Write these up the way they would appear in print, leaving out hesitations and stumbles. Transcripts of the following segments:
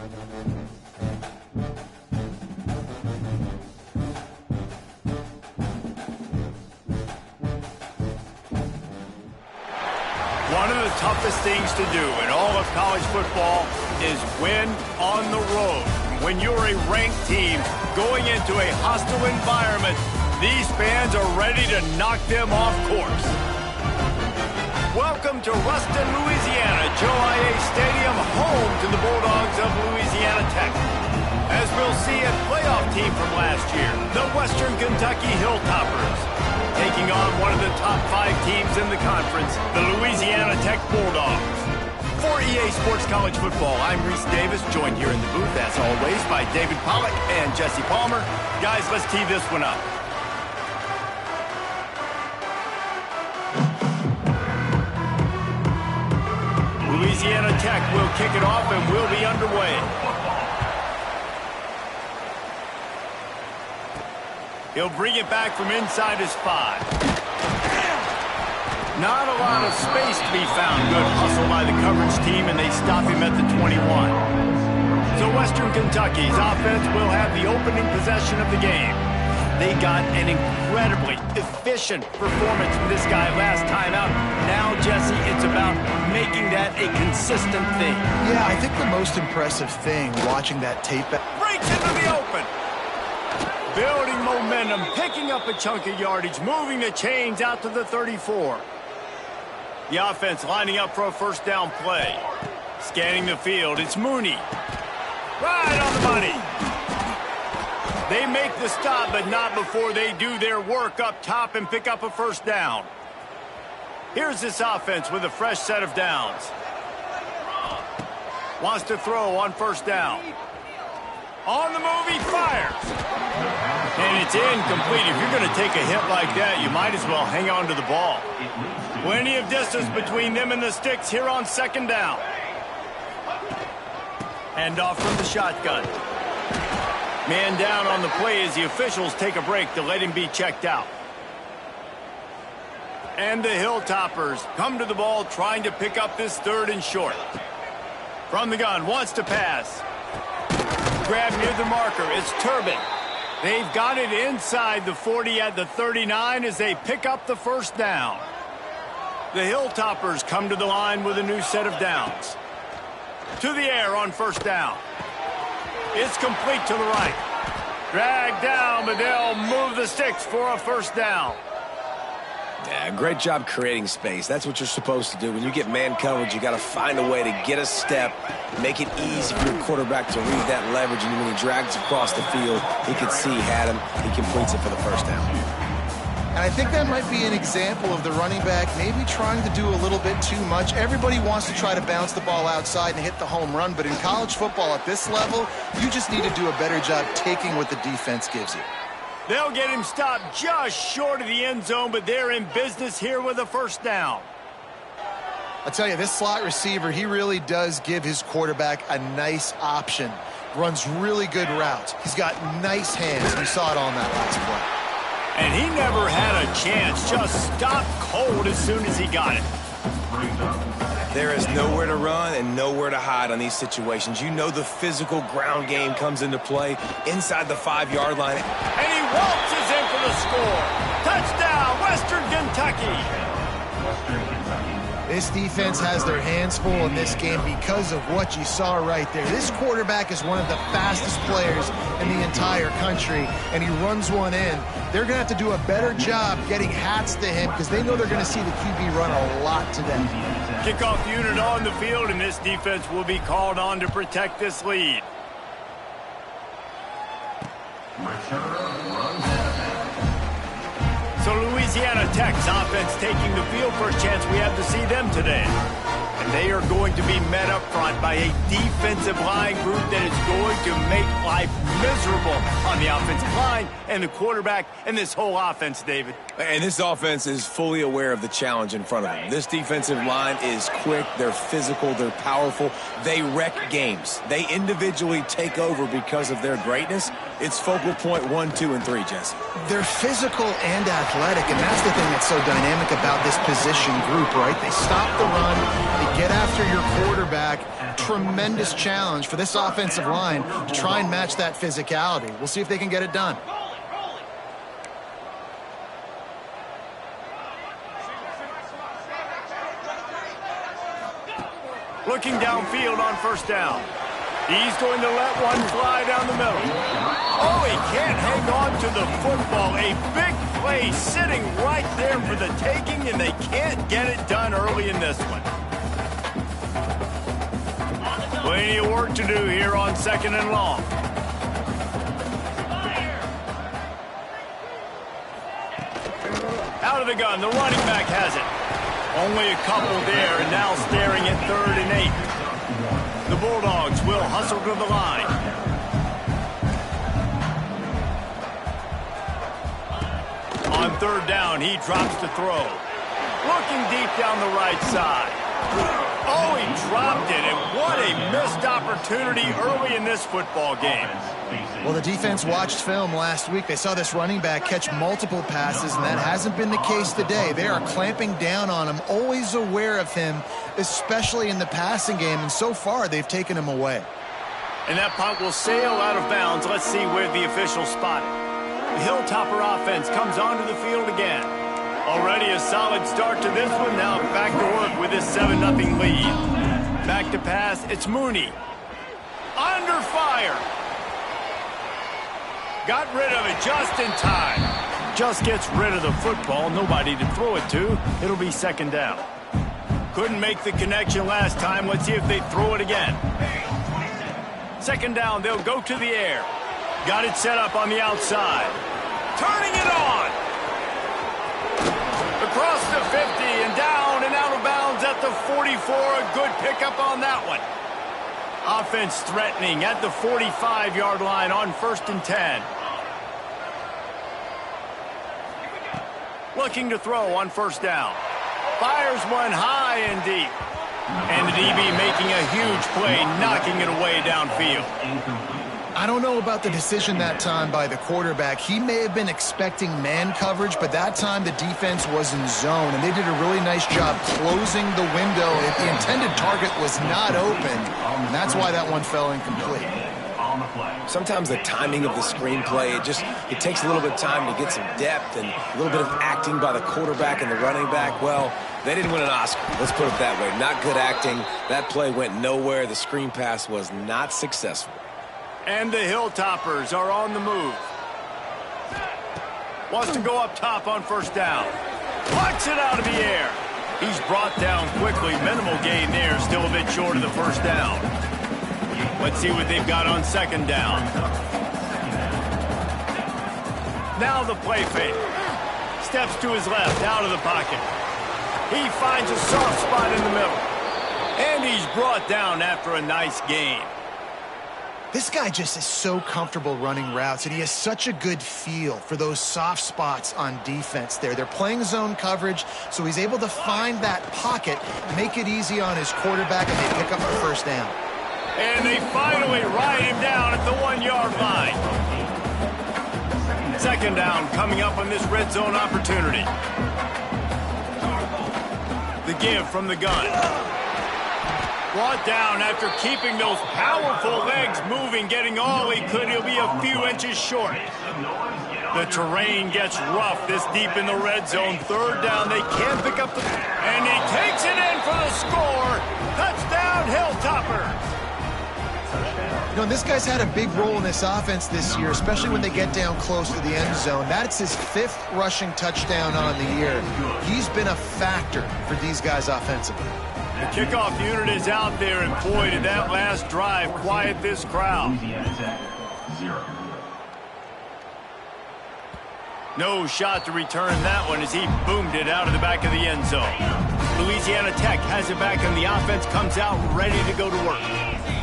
One of the toughest things to do in all of college football is win on the road. When you're a ranked team going into a hostile environment, these fans are ready to knock them off course. Welcome to Ruston, Louisiana, Joe I.A. Stadium, home to the Bulldogs of Louisiana Tech. As we'll see a playoff team from last year, the Western Kentucky Hilltoppers, taking on one of the top 5 teams in the conference, the Louisiana Tech Bulldogs. For EA Sports College Football, I'm Reese Davis, joined here in the booth, as always, by David Pollack and Jesse Palmer. Guys, let's tee this one up. Louisiana Tech will kick it off and will be underway. He'll bring it back from inside his 5. Not a lot of space to be found. Good hustle by the coverage team, and they stop him at the 21. So Western Kentucky's offense will have the opening possession of the game. They got an incredibly efficient performance from this guy last time out. Now, Jesse, it's about making that a consistent thing. Yeah, I think the most impressive thing watching that tape... Breaks into the open. Building momentum, picking up a chunk of yardage, moving the chains out to the 34. The offense lining up for a first down play. Scanning the field, it's Mooney. Right on the money. They make the stop, but not before they do their work up top and pick up a first down. Here's this offense with a fresh set of downs. Wants to throw on first down. On the move, he fires. And it's incomplete. If you're going to take a hit like that, you might as well hang on to the ball. Plenty of distance between them and the sticks here on second down. Hand off from the shotgun. Man down on the play as the officials take a break to let him be checked out. And the Hilltoppers come to the ball trying to pick up this 3rd and short. From the gun, wants to pass. Grab near the marker, it's Turbin. They've got it inside the 40 at the 39 as they pick up the first down. The Hilltoppers come to the line with a new set of downs. To the air on first down. It's complete to the right. Dragged down, but they'll move the sticks for a first down. Yeah, great job creating space. That's what you're supposed to do. When you get man coverage, you got to find a way to get a step, make it easy for your quarterback to read that leverage, and when he drags across the field, he can see he had him. He completes it for the first down. And I think that might be an example of the running back maybe trying to do a little bit too much. Everybody wants to try to bounce the ball outside and hit the home run, but in college football at this level, you just need to do a better job taking what the defense gives you. They'll get him stopped just short of the end zone, but they're in business here with a first down. I'll tell you, this slot receiver, he really does give his quarterback a nice option. Runs really good routes. He's got nice hands. You saw it on that last play. And he never had a chance. Just stopped cold as soon as he got it. There is nowhere to run and nowhere to hide on these situations. You know the physical ground game comes into play inside the 5-yard line. And he waltzes in for the score. Touchdown, Western Kentucky. This defense has their hands full in this game because of what you saw right there. This quarterback is one of the fastest players in the entire country, and he runs one in. They're going to have to do a better job getting hats to him because they know they're going to see the QB run a lot today. Kickoff unit on the field, and this defense will be called on to protect this lead. So Louisiana Tech's offense taking the field. First chance we have to see them today. And they are going to be met up front by a defensive line group that is going to make life miserable on the offensive line and the quarterback and this whole offense, David. And this offense is fully aware of the challenge in front of them. This defensive line is quick, they're physical, they're powerful. They wreck games. They individually take over because of their greatness. It's focal point 1, 2, and 3, Jesse. They're physical and athletic, and that's the thing that's so dynamic about this position group, right? They stop the run, they get after your quarterback. Tremendous challenge for this offensive line to try and match that physicality. We'll see if they can get it done. Looking downfield on first down. He's going to let one fly down the middle. Oh, he can't hang on to the football. A big play sitting right there for the taking, and they can't get it done early in this one. Plenty of work to do here on 2nd and long. Out of the gun, the running back has it. Only a couple there, and now staring at 3rd and 8. The Bulldogs will hustle to the line. On 3rd down, he drops to throw. Looking deep down the right side. Oh, he dropped it, and what a missed opportunity early in this football game. Well, the defense watched film last week. They saw this running back catch multiple passes, and that hasn't been the case today. They are clamping down on him, always aware of him, especially in the passing game, and so far they've taken him away. And that punt will sail out of bounds. Let's see where the officials spot it. The Hilltopper offense comes onto the field again. Already a solid start to this one. Now back to work with this 7-0 lead. Back to pass. It's Mooney. Under fire. Got rid of it just in time. Just gets rid of the football. Nobody to throw it to. It'll be 2nd down. Couldn't make the connection last time. Let's see if they throw it again. 2nd down. They'll go to the air. Got it set up on the outside. Turning it on. Across the 50 and down and out of bounds at the 44. A good pickup on that one. Offense threatening at the 45-yard line on 1st and 10. Looking to throw on 1st down. Fires one high and deep. And the DB making a huge play, knocking it away downfield. I don't know about the decision that time by the quarterback. He may have been expecting man coverage, but that time the defense was in zone, and they did a really nice job closing the window. The intended target was not open, and that's why that one fell incomplete. Sometimes the timing of the screenplay, it takes a little bit of time to get some depth and a little bit of acting by the quarterback and the running back. Well, they didn't win an Oscar. Let's put it that way. Not good acting. That play went nowhere. The screen pass was not successful. And the Hilltoppers are on the move. Wants to go up top on 1st down. Plucks it out of the air. He's brought down quickly. Minimal gain there. Still a bit short of the 1st down. Let's see what they've got on 2nd down. Now the play fake. Steps to his left, out of the pocket. He finds a soft spot in the middle. And he's brought down after a nice gain. This guy just is so comfortable running routes, and he has such a good feel for those soft spots on defense there. They're playing zone coverage, so he's able to find that pocket, make it easy on his quarterback, and they pick up the 1st down. And they finally ride him down at the 1-yard line. 2nd down coming up on this red zone opportunity. The give from the gun. Brought down after keeping those powerful legs moving, getting all he could. He'll be a few inches short. The terrain gets rough this deep in the red zone. 3rd down, they can't pick up the... And he takes it in for the score. Touchdown, Hilltoppers. You know, this guy's had a big role in this offense this year, especially when they get down close to the end zone. That's his 5th rushing touchdown on the year. He's been a factor for these guys offensively. The kickoff unit is out there, and boy, did that last drive quiet this crowd. No shot to return that one as he boomed it out of the back of the end zone. Louisiana Tech has it back, and the offense comes out ready to go to work.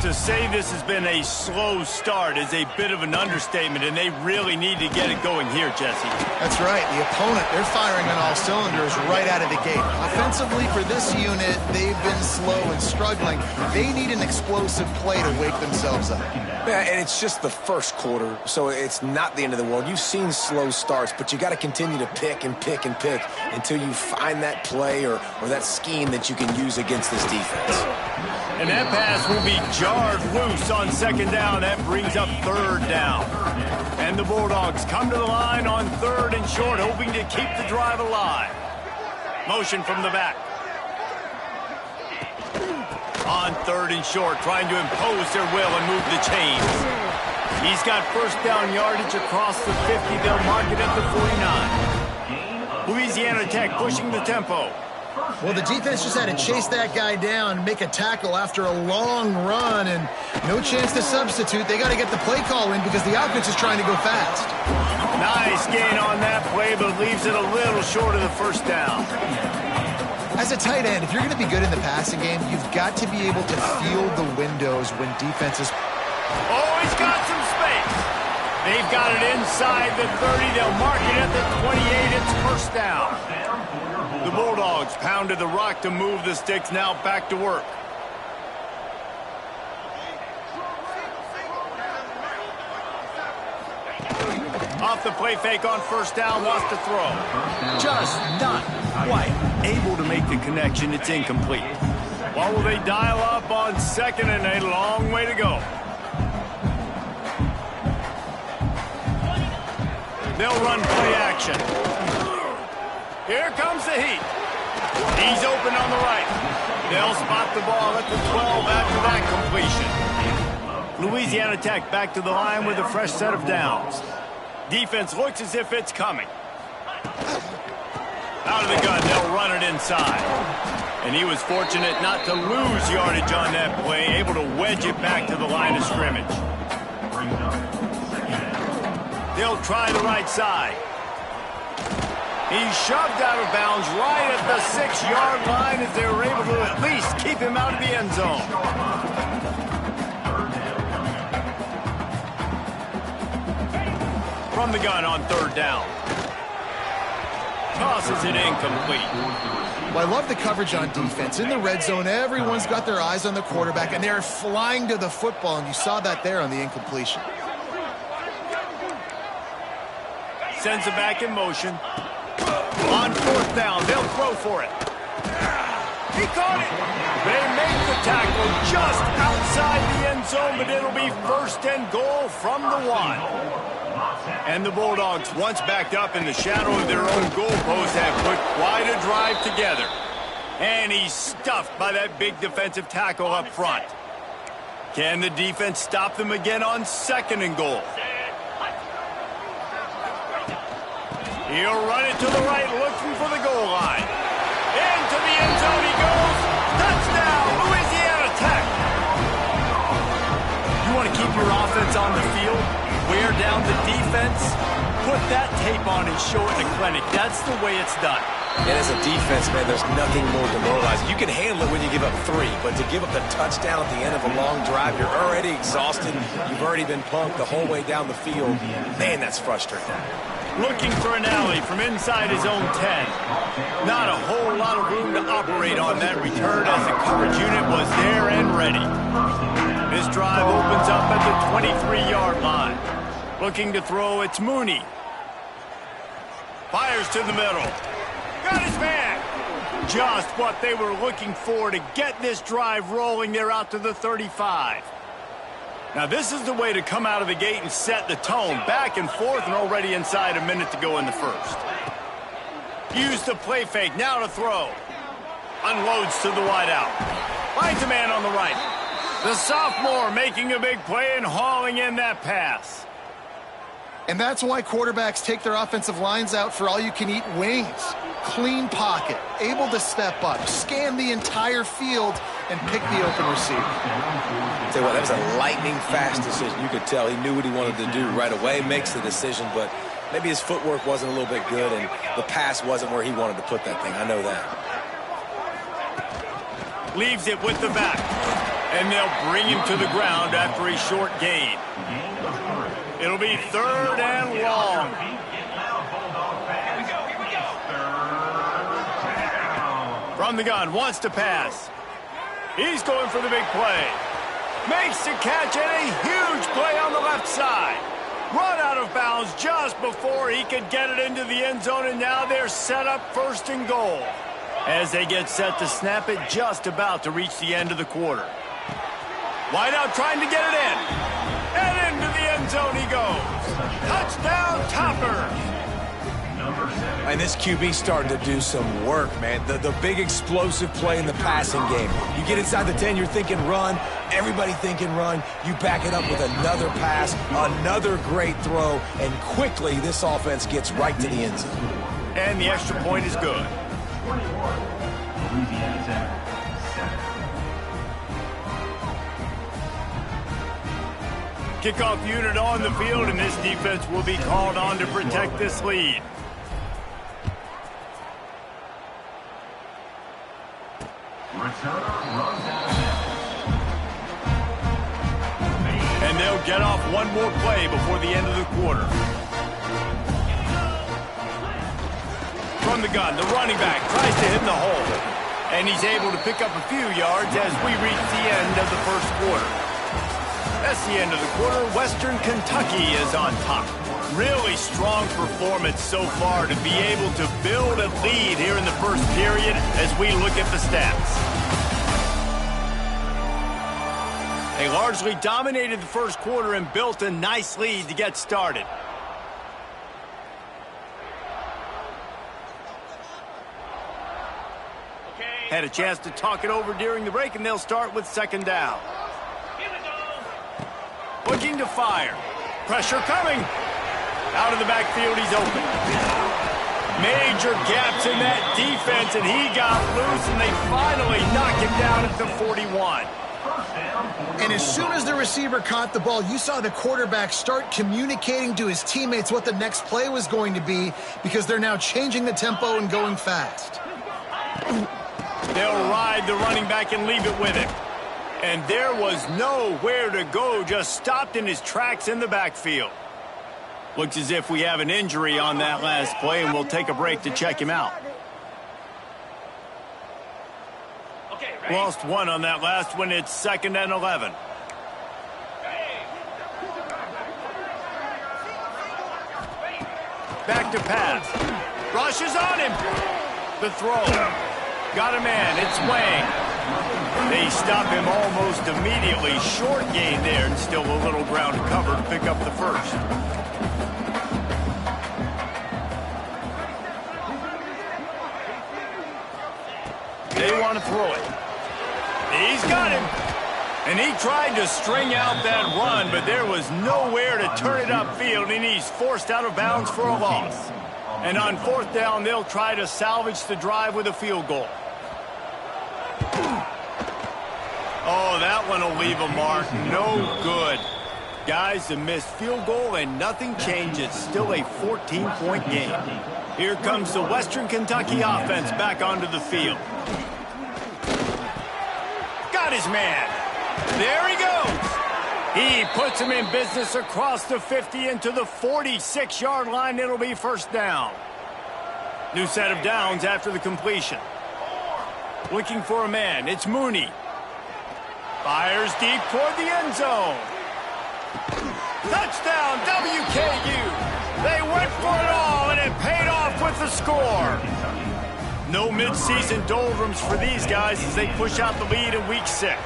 To say this has been a slow start is a bit of an understatement, and they really need to get it going here, Jesse. That's right. The opponent, they're firing on all cylinders right out of the gate. Offensively, for this unit, they've been slow and struggling. They need an explosive play to wake themselves up. Yeah, and it's just the first quarter, so it's not the end of the world. You've seen slow starts, but you got to continue to pick and pick and pick until you find that play or that scheme that you can use against this defense. And that pass will be jarred loose on second down. That brings up third down. And the Bulldogs come to the line on third and short, hoping to keep the drive alive. Motion from the back. On third and short, trying to impose their will and move the chains. He's got first down yardage across the 50. They'll mark it at the 49. Louisiana Tech pushing the tempo. Well, the defense just had to chase that guy down and make a tackle after a long run, and no chance to substitute. They got to get the play call in because the offense is trying to go fast. Nice gain on that play, but leaves it a little short of the first down. As a tight end, if you're going to be good in the passing game, you've got to be able to field the windows when defenses... Oh, he's got some space. They've got it inside the 30. They'll mark it at the 28. It's first down. The Bulldogs pounded the rock to move the sticks. Now back to work. Off the play fake on first down, wants to throw. Just not quite able to make the connection. It's incomplete. What will they dial up on second and a long way to go? They'll run play action. Here comes the heat. He's open on the right. They'll spot the ball at the 12 after that completion. Louisiana Tech back to the line with a fresh set of downs. Defense looks as if it's coming. Out of the gun, they'll run it inside. And he was fortunate not to lose yardage on that play, able to wedge it back to the line of scrimmage. They'll try the right side. He's shoved out of bounds right at the 6-yard line as they were able to at least keep him out of the end zone. From the gun on third down. Tosses it incomplete. Well, I love the coverage on defense. In the red zone, everyone's got their eyes on the quarterback, and they're flying to the football, and you saw that there on the incompletion. Sends it back in motion. On fourth down, they'll throw for it. He caught it. They make the tackle just outside the end zone, but it'll be first and goal from the 1. And the Bulldogs, once backed up in the shadow of their own goalpost, have put quite a drive together. And he's stuffed by that big defensive tackle up front. Can the defense stop them again on second and goal? He'll run it to the right, looking for the goal line. Into the end zone he goes. Touchdown, Louisiana Tech. You want to keep your offense on the field? Wear down the defense? Put that tape on and show it in the clinic. That's the way it's done. And as a defense, man, there's nothing more demoralizing. You can handle it when you give up 3, but to give up the touchdown at the end of a long drive, you're already exhausted. You've already been punked the whole way down the field. Man, that's frustrating. Looking for an alley from inside his own 10. Not a whole lot of room to operate on that return as the coverage unit was there and ready. This drive opens up at the 23-yard line. Looking to throw, it's Mooney. Fires to the middle. Got his man. Just what they were looking for to get this drive rolling. They're out to the 35. Now, this is the way to come out of the gate and set the tone. Back and forth and already inside a minute to go in the first. Use the play fake. Now to throw. Unloads to the wideout. Finds a man on the right. The sophomore making a big play and hauling in that pass. And that's why quarterbacks take their offensive lines out for all-you-can-eat wings. Clean pocket, able to step up, scan the entire field, and pick the open receiver. Tell you what, that was a lightning-fast decision. You could tell he knew what he wanted to do right away, makes the decision, but maybe his footwork wasn't a little bit good, and the pass wasn't where he wanted to put that thing. I know that. Leaves it with the back. And they'll bring him to the ground after a short gain. It'll be 3rd and long. From the gun, wants to pass. He's going for the big play. Makes the catch and a huge play on the left side. Run out of bounds just before he could get it into the end zone, and now they're set up 1st and goal. As they get set to snap it, just about to reach the end of the quarter. Wide out trying to get it in. And into the end zone he goes. Touchdown, Toppers. And this QB starting to do some work, man. The big explosive play in the passing game. You get inside the 10, you're thinking run. Everybody thinking run. You back it up with another pass, another great throw, and quickly this offense gets right to the end zone. And the extra point is good. Kickoff unit on the field, and this defense will be called on to protect this lead. And they'll get off one more play before the end of the quarter. From the gun, the running back tries to hit the hole. And he's able to pick up a few yards as we reach the end of the 1st quarter. That's the end of the quarter. Western Kentucky is on top. Really strong performance so far to be able to build a lead here in the 1st period as we look at the stats. They largely dominated the 1st quarter and built a nice lead to get started. Had a chance to talk it over during the break, and they'll start with 2nd down. Looking to fire. Pressure coming. Out of the backfield, he's open. Major gaps in that defense, and he got loose, and they finally knock him down at the 41. And as soon as the receiver caught the ball, you saw the quarterback start communicating to his teammates what the next play was going to be, because they're now changing the tempo and going fast. They'll ride the running back and leave it with him. And there was nowhere to go, just stopped in his tracks in the backfield. Looks as if we have an injury on that last play, and we'll take a break to check him out. Lost one on that last one. It's 2nd and 11. Back to pass. Rushes on him. The throw. Got a man. It's Wang. They stop him almost immediately. Short gain there, and still a little ground to cover to pick up the 1st. They want to throw it. He's got him. And he tried to string out that run, but there was nowhere to turn it upfield, and he's forced out of bounds for a loss. And on 4th down, they'll try to salvage the drive with a field goal. Oh, that one will leave a mark. No good. Guys, a missed field goal, and nothing changes. Still a 14-point game. Here comes the Western Kentucky offense back onto the field. Got his man. There he goes. He puts him in business across the 50 into the 46-yard line. It'll be 1st down. New set of downs after the completion. Looking for a man. It's Mooney. Fires deep toward the end zone. Touchdown, WKU. They went for it all, and it paid off with the score. No midseason doldrums for these guys as they push out the lead in Week 6.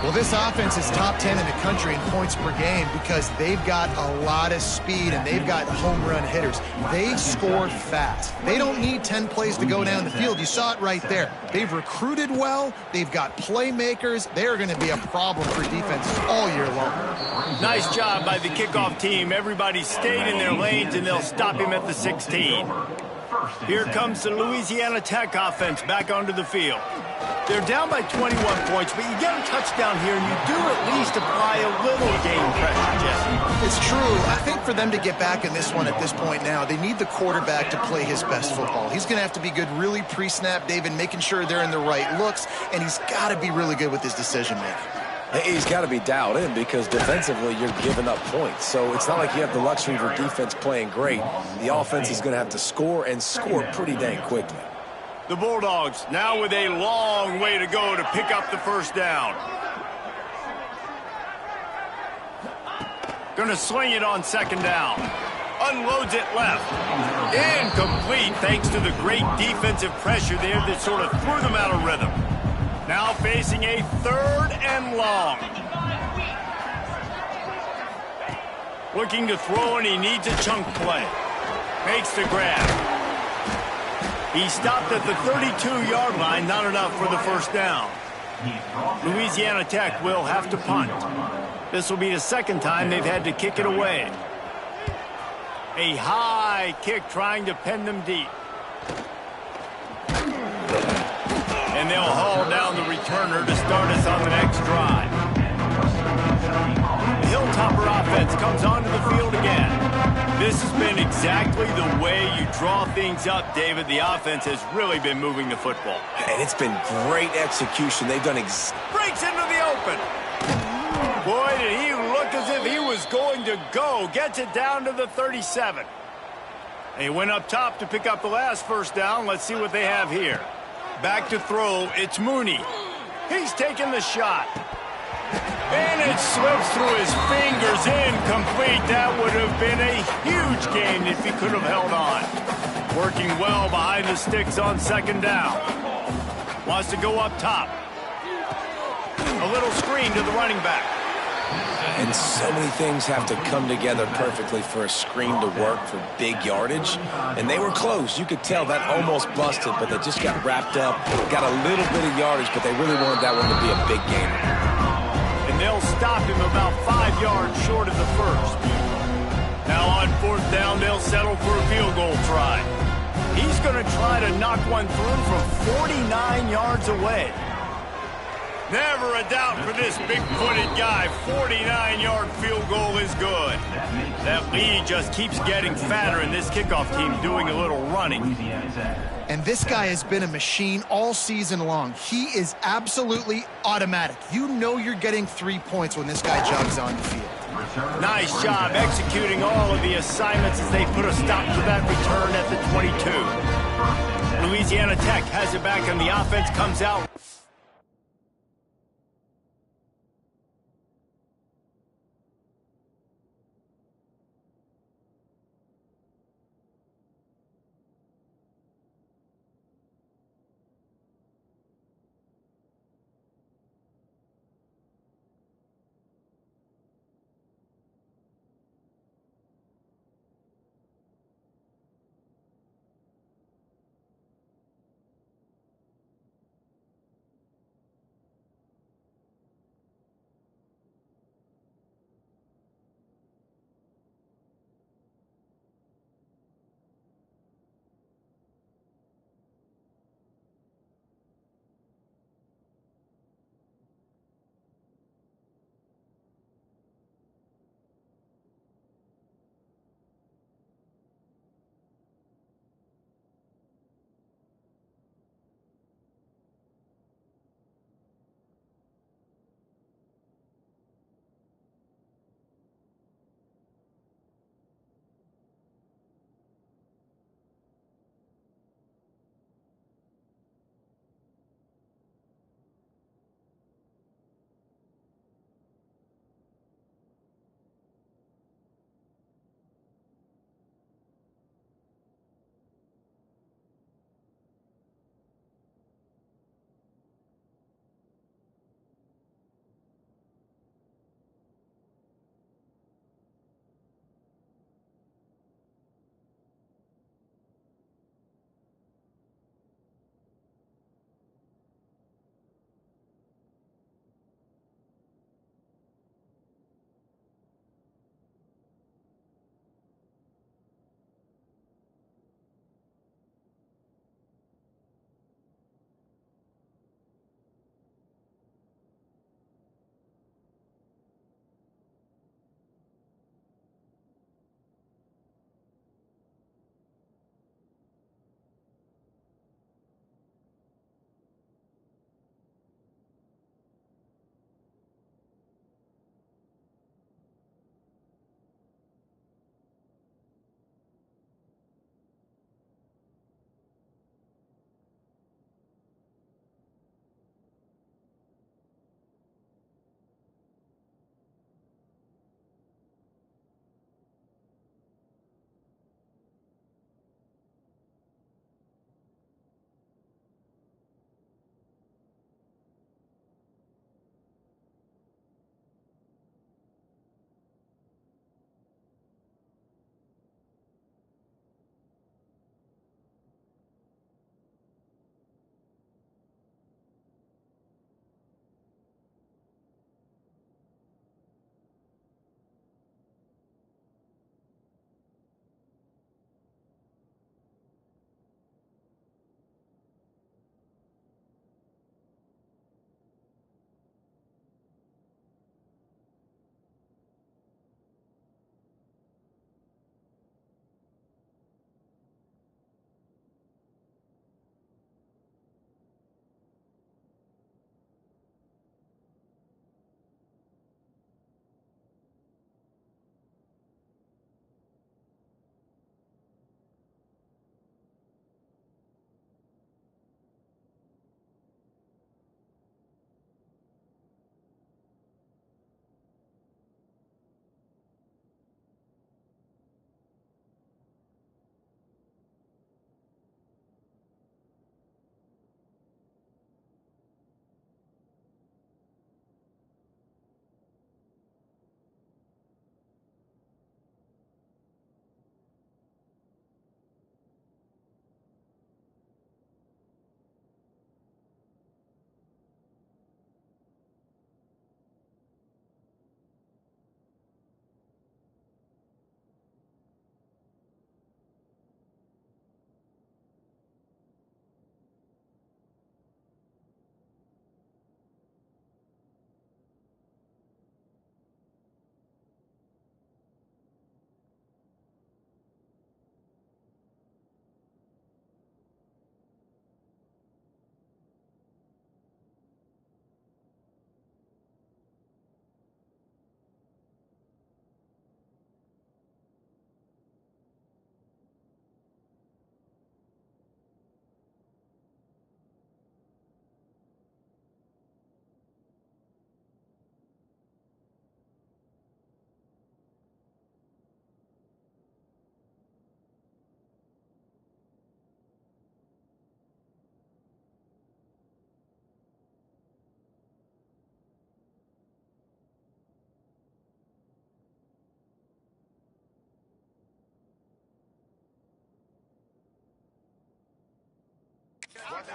Well, this offense is top 10 in the country in points per game because they've got a lot of speed and they've got home run hitters. They score fast. They don't need 10 plays to go down the field. You saw it right there. They've recruited well. They've got playmakers. They're going to be a problem for defenses all year long. Nice job by the kickoff team. Everybody stayed in their lanes, and they'll stop him at the 16. Here comes the Louisiana Tech offense back onto the field. They're down by 21 points, but you get a touchdown here, and you do at least apply a little game pressure, Jesse. It's true. I think for them to get back in this one at this point now, they need the quarterback to play his best football. He's going to have to be good really pre-snap, David, making sure they're in the right looks, and he's got to be really good with his decision-making. He's got to be dialed in because defensively you're giving up points. So it's not like you have the luxury of your defense playing great. The offense is going to have to score and score pretty dang quickly. The Bulldogs now with a long way to go to pick up the first down. Going to swing it on second down. Unloads it left. Incomplete thanks to the great defensive pressure there that sort of threw them out of rhythm. Now facing a 3rd and long. Looking to throw, and he needs a chunk play. Makes the grab. He stopped at the 32-yard line, not enough for the first down. Louisiana Tech will have to punt. This will be the second time they've had to kick it away. A high kick trying to pin them deep. And they'll haul down the returner to start us on the next drive. The Hilltopper offense comes onto the field again. This has been exactly the way you draw things up, David. The offense has really been moving the football. And it's been great execution. They've done breaks into the open. Boy, did he look as if he was going to go. Gets it down to the 37. They went up top to pick up the last first down. Let's see what they have here. Back to throw, it's Mooney. He's taking the shot. And it slips through his fingers, incomplete. That would have been a huge gain if he could have held on. Working well behind the sticks on second down. Wants to go up top. A little screen to the running back. And so many things have to come together perfectly for a screen to work for big yardage. And they were close. You could tell that almost busted, but they just got wrapped up, got a little bit of yardage, but they really wanted that one to be a big gainer. And they'll stop him about 5 yards short of the first. Now on 4th down, they'll settle for a field goal try. He's going to try to knock one through from 49 yards away. Never a doubt for this big-footed guy. 49-yard field goal is good. That lead just keeps getting fatter, and this kickoff team doing a little running. And this guy has been a machine all season long. He is absolutely automatic. You know you're getting 3 points when this guy jogs on the field. Nice job executing all of the assignments as they put a stop to that return at the 22. Louisiana Tech has it back, and the offense comes out.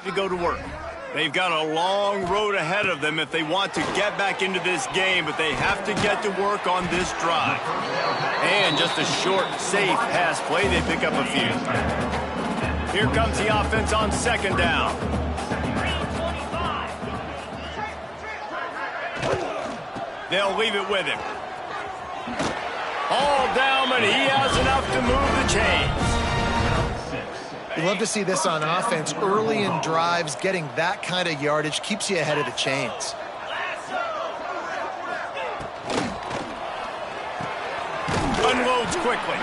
To go to work. They've got a long road ahead of them if they want to get back into this game, but they have to get to work on this drive. And just a short, safe pass play, they pick up a few. Here comes the offense on second down. They'll leave it with him. All down, but he has enough to move the chains. You love to see this on offense. Early in drives, getting that kind of yardage keeps you ahead of the chains. Unloads quickly.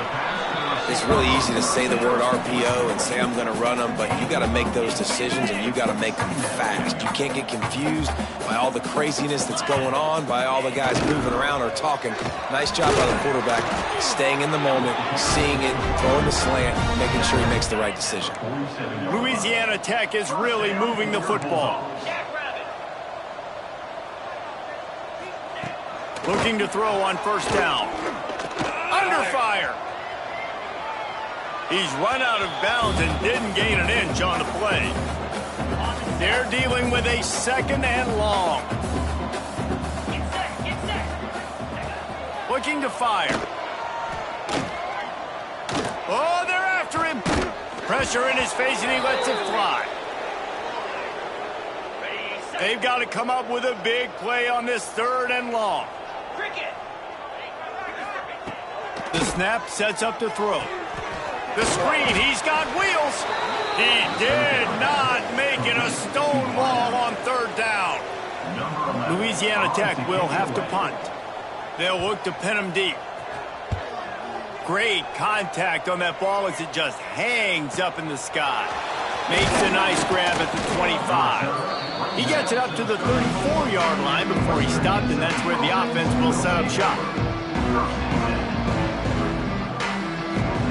It's really easy to say the word RPO and say I'm going to run them, but you got to make those decisions and you got to make them fast. You can't get confused by all the craziness that's going on, by all the guys moving around or talking. Nice job by the quarterback, staying in the moment, seeing it, throwing the slant, making sure he makes the right decision. Louisiana Tech is really moving the football. Looking to throw on first down. Under fire. He's run out of bounds and didn't gain an inch on the play. They're dealing with a second and long. Looking to fire. Oh, they're after him. Pressure in his face and he lets it fly. They've got to come up with a big play on this third and long. The snap sets up the throw. The screen, he's got wheels. He did not make it a stone wall on third down. Louisiana Tech will have to punt. They'll look to pin him deep. Great contact on that ball as it just hangs up in the sky. Makes a nice grab at the 25. He gets it up to the 34-yard line before he stopped, and that's where the offense will set up shop.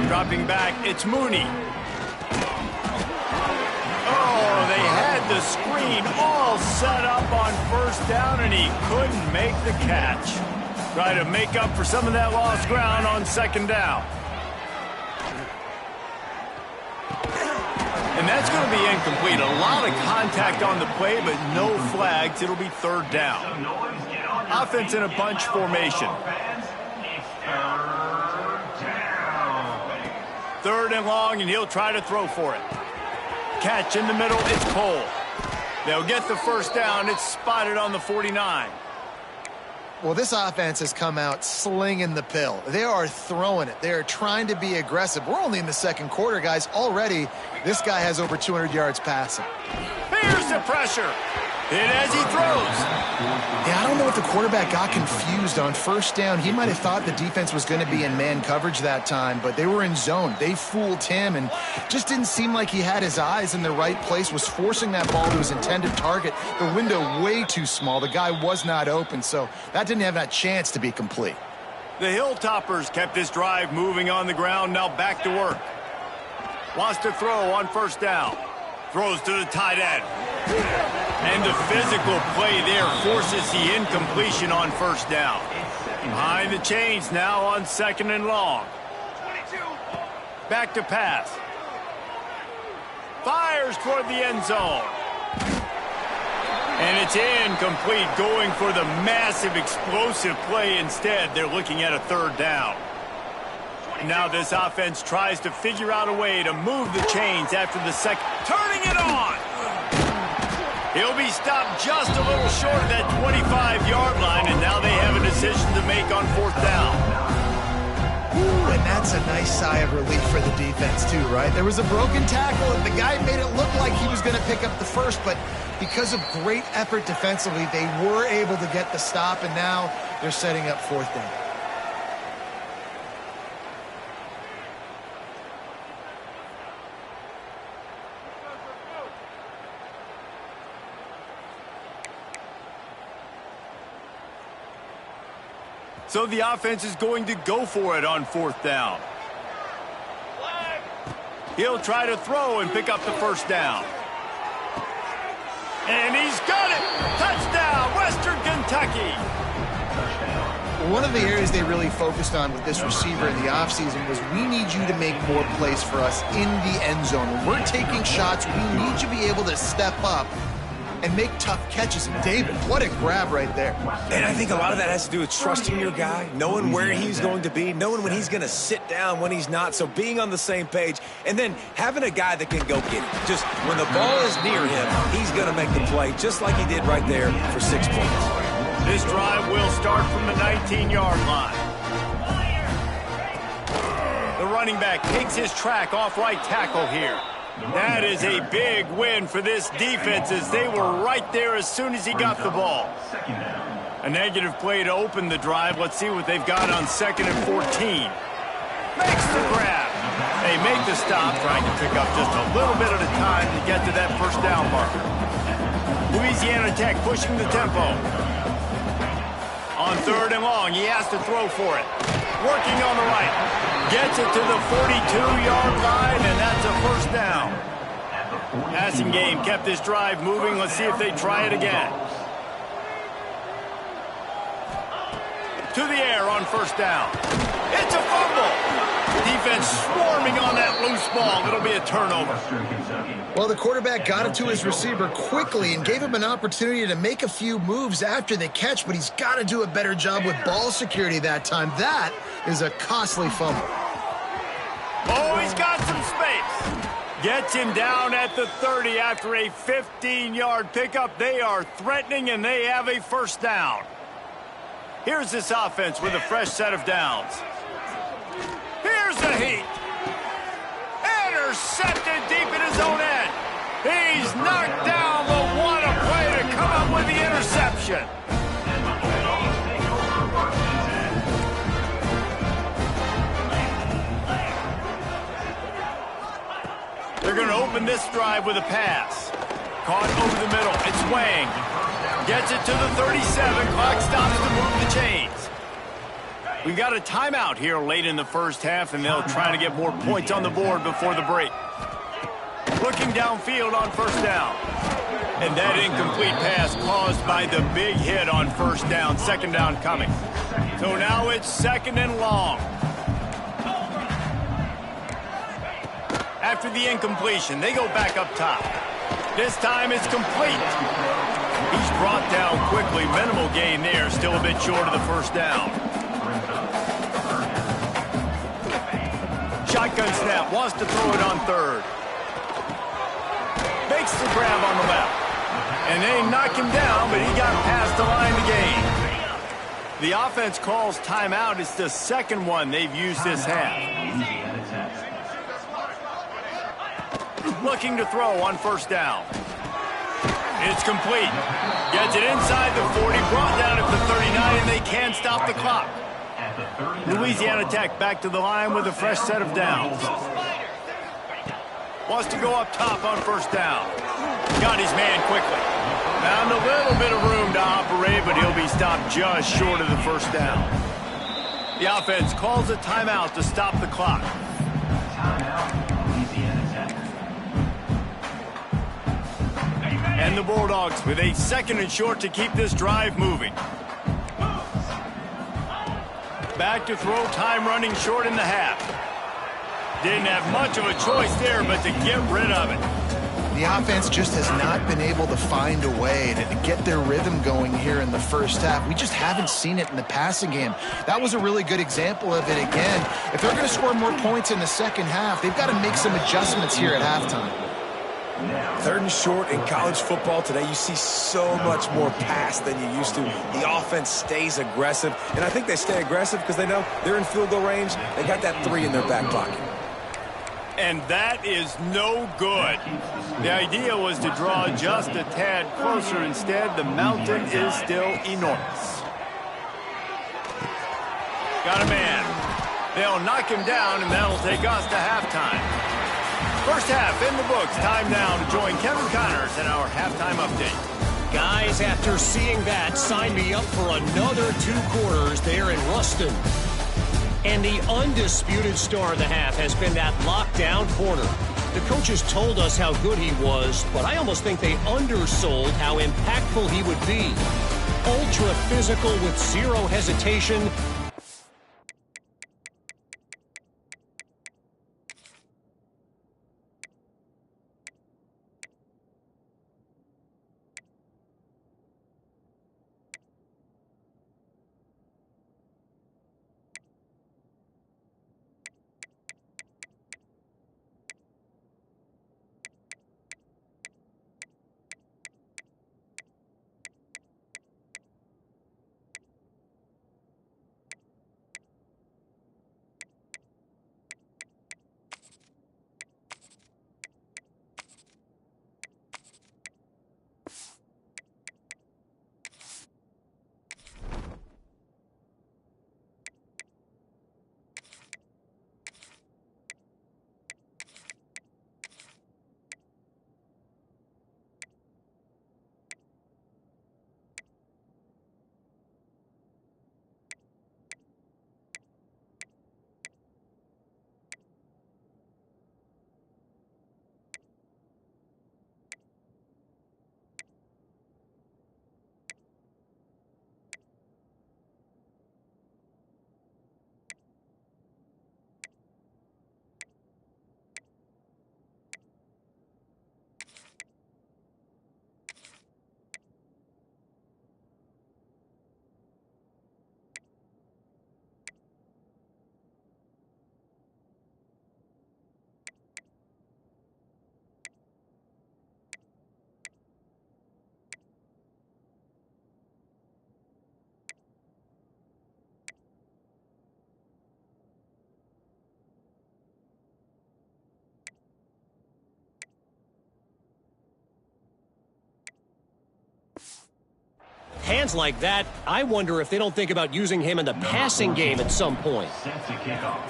Dropping back, it's Mooney. Oh, they had the screen all set up on first down, and he couldn't make the catch. Try to make up for some of that lost ground on second down. And that's going to be incomplete. A lot of contact on the play, but no flags. It'll be third down. Offense in a bunch formation. Third and long, and he'll try to throw for it. Catch in the middle, it's Cole. They'll get the first down. It's spotted on the 49. Well, this offense has come out slinging the pill. They are throwing it. They are trying to be aggressive. We're only in the second quarter, guys. Already, this guy has over 200 yards passing. Here's the pressure. Hit as he throws. Yeah, I don't know if the quarterback got confused on first down. He might have thought the defense was going to be in man coverage that time, but they were in zone. They fooled him and just didn't seem like he had his eyes in the right place, was forcing that ball to his intended target. The window way too small. The guy was not open, so that didn't have that chance to be complete. The Hilltoppers kept this drive moving on the ground. Now back to work. Wants to throw on first down. Throws to the tight end. And the physical play there forces the incompletion on first down. Behind the chains now on second and long. Back to pass. Fires toward the end zone. And it's incomplete, going for the massive explosive play instead. They're looking at a third down. Now this offense tries to figure out a way to move the chains after the second. Turning it on! He'll be stopped just a little short of that 25-yard line, and now they have a decision to make on fourth down. Ooh, and that's a nice sigh of relief for the defense too, right? There was a broken tackle, and the guy made it look like he was going to pick up the first, but because of great effort defensively, they were able to get the stop, and now they're setting up fourth down. So the offense is going to go for it on fourth down. He'll try to throw and pick up the first down. And he's got it! Touchdown, Western Kentucky! One of the areas they really focused on with this receiver in the offseason was we need you to make more plays for us in the end zone. When we're taking shots, we need you to be able to step up and make tough catches. And David, what a grab right there. And I think a lot of that has to do with trusting your guy, knowing where he's going to be, knowing when he's going to sit down, when he's not. So being on the same page, and then having a guy that can go get it. Just when the ball is near him, he's going to make the play, just like he did right there for 6 points. This drive will start from the 19-yard line. The running back takes his track off right tackle here. That is a big win for this defense as they were right there as soon as he got the ball. A negative play to open the drive. Let's see what they've got on 2nd and 14. Makes the grab. They make the stop, trying to pick up just a little bit at a time to get to that first down marker. Louisiana Tech pushing the tempo. On 3rd and long, he has to throw for it. Working on the right. Gets it to the 42-yard line, and that's a first down. Passing game kept this drive moving. Let's see if they try it again. To the air on first down. It's a fumble. Defense swarming on that loose ball. It'll be a turnover. Well, the quarterback got it to his receiver quickly and gave him an opportunity to make a few moves after the catch, but he's got to do a better job with ball security that time. That is a costly fumble. Oh, he's got some space. Gets him down at the 30 after a 15-yard pickup. They are threatening, and they have a first down. Here's this offense with a fresh set of downs. Here's the heat. Intercepted deep in his own end. He's knocked down, but what a play to come up with the interception. They're going to open this drive with a pass. Caught over the middle. It's Wang. Gets it to the 37. Clock stops to move the chains. We've got a timeout here late in the first half, and they'll try to get more points on the board before the break. Looking downfield on first down. And that incomplete pass caused by the big hit on first down. Second down coming. So now it's 2nd and long. After the incompletion, they go back up top. This time it's complete. He's brought down quickly. Minimal gain there. Still a bit short of the first down. Shotgun snap. Wants to throw it on 3rd. Makes the grab on the left. And they knock him down, but he got past the line to gain. The offense calls timeout. It's the second one they've used this half. Looking to throw on first down. It's complete. Gets it inside the 40, brought down at the 39, and they can't stop the clock. Louisiana Tech back to the line with a fresh set of downs. Wants to go up top on first down. Got his man quickly. Found a little bit of room to operate, but he'll be stopped just short of the first down. The offense calls a timeout to stop the clock. And the Bulldogs with a 2nd and short to keep this drive moving. Back to throw, time running short in the half. Didn't have much of a choice there, but to get rid of it. The offense just has not been able to find a way to get their rhythm going here in the first half. We just haven't seen it in the passing game. That was a really good example of it again. If they're going to score more points in the second half, they've got to make some adjustments here at halftime. 3rd and short in college football today, you see so much more pass than you used to. The offense stays aggressive, and I think they stay aggressive because they know they're in field goal range. They got that 3 in their back pocket. And that is no good. The idea was to draw just a tad closer. Instead, the mountain is still enormous. Got a man. They'll knock him down, and that'll take us to halftime. First half in the books. Time now to join Kevin Connors in our halftime update. Guys, after seeing that, sign me up for another 2 quarters there in Ruston. And the undisputed star of the half has been that lockdown corner. The coaches told us how good he was, but I almost think they undersold how impactful he would be. ultra physical with zero hesitation. Hands like that, I wonder if they don't think about using him in the passing game at some point. Set to kick off.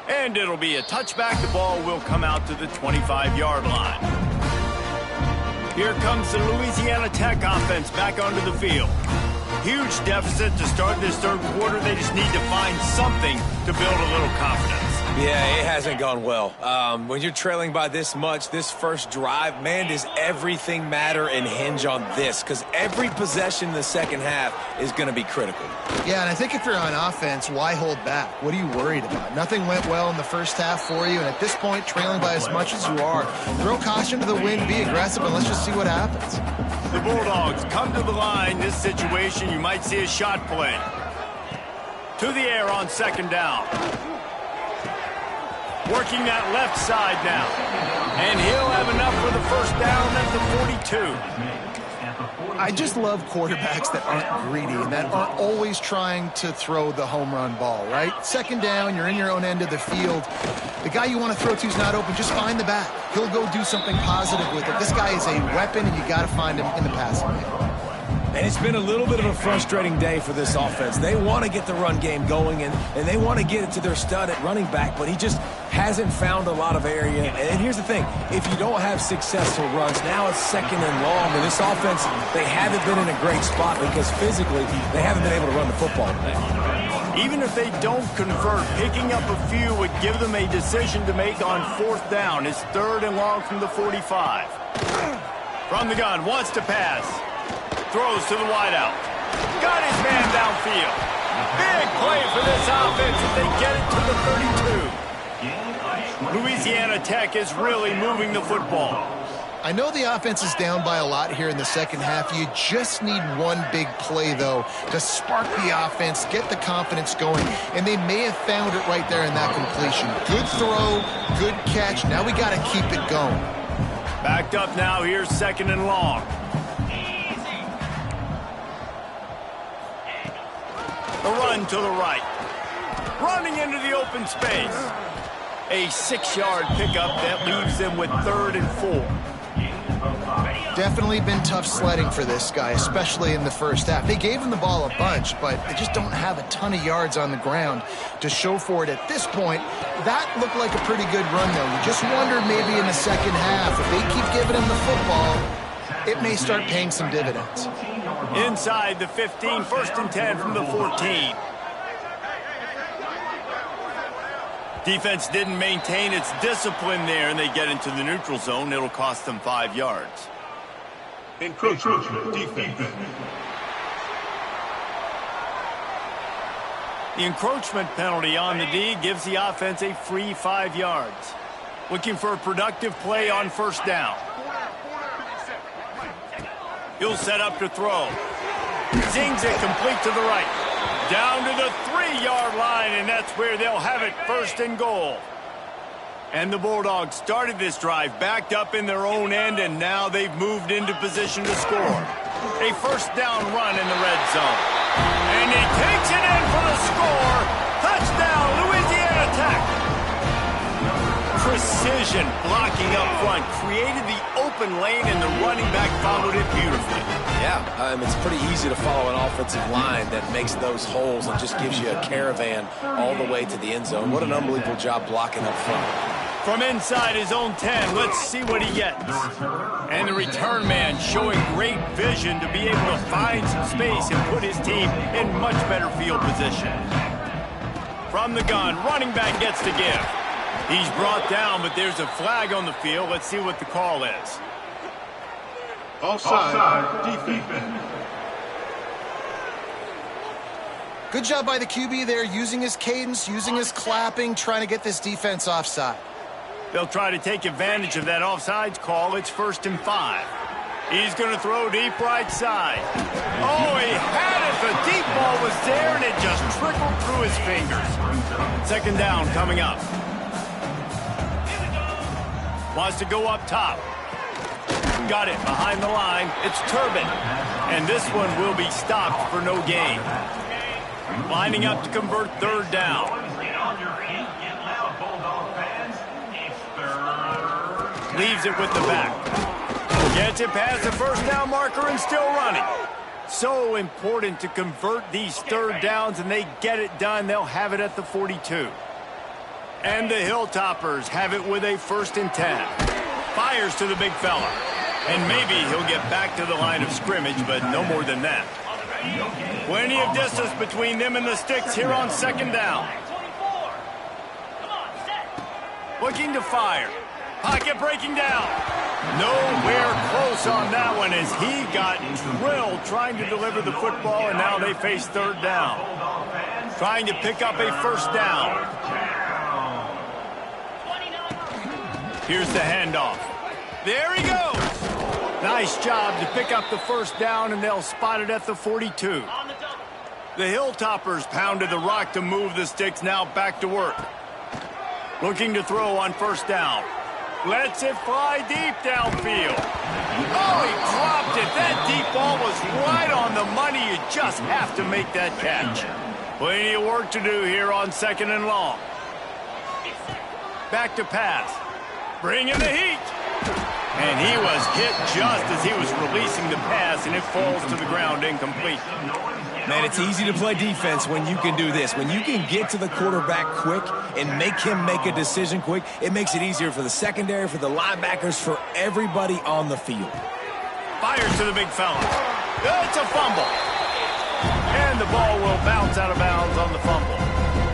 And it'll be a touchback. The ball will come out to the 25-yard line. Here comes the Louisiana Tech offense back onto the field. Huge deficit to start this third quarter. They just need to find something to build a little confidence. Yeah, it hasn't gone well. When you're trailing by this much, this first drive, man, does everything matter and hinge on this? Because every possession in the second half is going to be critical. Yeah, and I think if you're on offense, why hold back? What are you worried about? Nothing went well in the first half for you, and at this point, trailing by as much as you are, throw caution to the wind, be aggressive, and let's just see what happens. The Bulldogs come to the line. This situation, you might see a shot play. To the air on second down. Working that left side now. And he'll have enough for the first down at the 42. I just love quarterbacks that aren't greedy and that aren't always trying to throw the home run ball, right? Second down, you're in your own end of the field. The guy you want to throw to is not open. Just find the back. He'll go do something positive with it. This guy is a weapon, and you got to find him in the passing game. And it's been a little bit of a frustrating day for this offense. They want to get the run game going, and they want to get it to their stud at running back, but he just hasn't found a lot of area. And here's the thing. If you don't have successful runs, now it's second and long. And this offense, they haven't been in a great spot because physically they haven't been able to run the football today. Even if they don't convert, picking up a few would give them a decision to make on fourth down. It's third and long from the 45. From the gun, wants to pass. Throws to the wideout. Got his man downfield. Big play for this offense as they get it to the 32. Louisiana Tech is really moving the football. I know the offense is down by a lot here in the second half. You just need one big play, though, to spark the offense, get the confidence going, and they may have found it right there in that completion. Good throw, good catch. Now we got to keep it going. Backed up now. Here's second and long. The run to the right. Running into the open space. A 6-yard pickup that leaves them with third and 4. Definitely been tough sledding for this guy, especially in the first half. They gave him the ball a bunch, but they just don't have a ton of yards on the ground to show for it at this point. That looked like a pretty good run, though. You just wonder maybe in the second half, if they keep giving him the football, it may start paying some dividends. Inside the 15, first and 10 from the 14. Defense didn't maintain its discipline there, and they get into the neutral zone. It'll cost them 5 yards. Encroachment defense. The encroachment penalty on the D gives the offense a free 5 yards. Looking for a productive play on first down. He'll set up to throw. Zings it complete to the right. Down to the 3-yard line, and that's where they'll have it, 1st and goal. And the Bulldogs started this drive backed up in their own end, and now they've moved into position to score. A 1st down run in the red zone. And he takes it in for the score. Touchdown, Louisiana Tech. Precision blocking up front created the open lane, and the running back followed it beautifully. Yeah, it's pretty easy to follow an offensive line that makes those holes and just gives you a caravan all the way to the end zone. What an unbelievable job blocking up front. From inside his own 10, let's see what he gets. And the return man showing great vision to be able to find some space and put his team in much better field position. From the gun, running back gets to give. He's brought down, but there's a flag on the field. Let's see what the call is. Offside defense. Good job by the QB there, using his cadence, using his clapping, trying to get this defense offside. They'll try to take advantage of that offsides call. It's 1st and 5. He's going to throw deep right side. Oh, he had it. The deep ball was there, and it just trickled through his fingers. 2nd down coming up. Wants to go up top. Got it behind the line. It's Turbin. And this one will be stopped for no gain. Lining up to convert 3rd down. Leaves it with the back. Gets it past the 1st down marker and still running. So important to convert these 3rd downs, and they get it done. They'll have it at the 42. And the Hilltoppers have it with a 1st and 10. Fires to the big fella. And maybe he'll get back to the line of scrimmage, but no more than that. Plenty of distance between them and the sticks here on 2nd down. Looking to fire. Pocket breaking down. Nowhere close on that one as he got drilled trying to deliver the football, and now they face 3rd down. Trying to pick up a 1st down. Here's the handoff. There he goes. Nice job to pick up the 1st down, and they'll spot it at the 42. The Hilltoppers pounded the rock to move the sticks, now back to work. Looking to throw on 1st down. Lets it fly deep downfield. Oh, he dropped it. That deep ball was right on the money. You just have to make that catch. Plenty of work to do here on 2nd and long. Back to pass. Bringing the heat. And he was hit just as he was releasing the pass, and it falls to the ground incomplete. Man, it's easy to play defense when you can do this. When you can get to the quarterback quick and make him make a decision quick, it makes it easier for the secondary, for the linebackers, for everybody on the field. Fires to the big fella. It's a fumble. And the ball will bounce out of bounds on the fumble.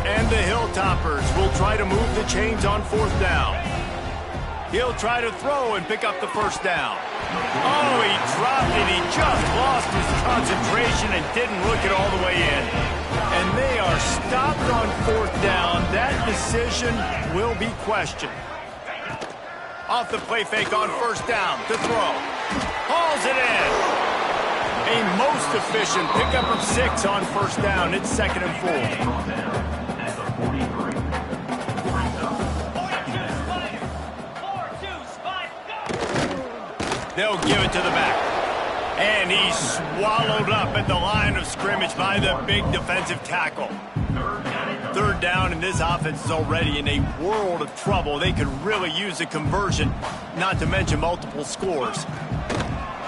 And the Hilltoppers will try to move the chains on 4th down. He'll try to throw and pick up the 1st down. Oh, he dropped it. He just lost his concentration and didn't look it all the way in. And they are stopped on 4th down. That decision will be questioned. Off the play fake on 1st down to throw. Hauls it in. A most efficient pickup of 6 on 1st down. It's 2nd and 4. They'll give it to the back. And he's swallowed up at the line of scrimmage by the big defensive tackle. 3rd down, and this offense is already in a world of trouble. They could really use a conversion, not to mention multiple scores.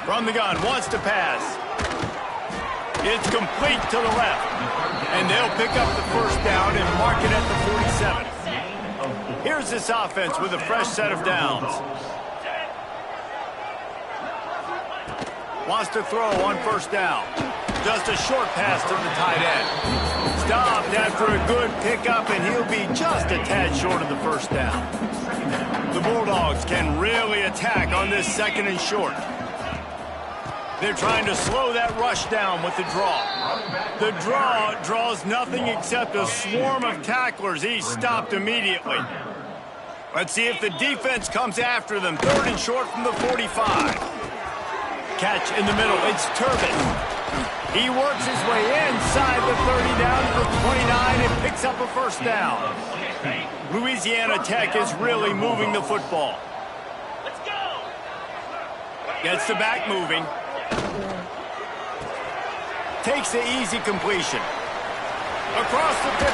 From the gun, wants to pass. It's complete to the left. And they'll pick up the 1st down and mark it at the 47. Here's this offense with a fresh set of downs. Wants to throw on 1st down. Just a short pass to the tight end. Stopped after a good pickup, and he'll be just a tad short of the first down. The Bulldogs can really attack on this 2nd and short. They're trying to slow that rush down with the draw. The draw draws nothing except a swarm of tacklers. He's stopped immediately. Let's see if the defense comes after them. 3rd and short from the 45. Catch in the middle. It's Turbin. He works his way inside the 30 down to the 29 and picks up a first down. Louisiana Tech is really moving the football. Let's go. Gets the back moving. Takes the easy completion. Across the 15.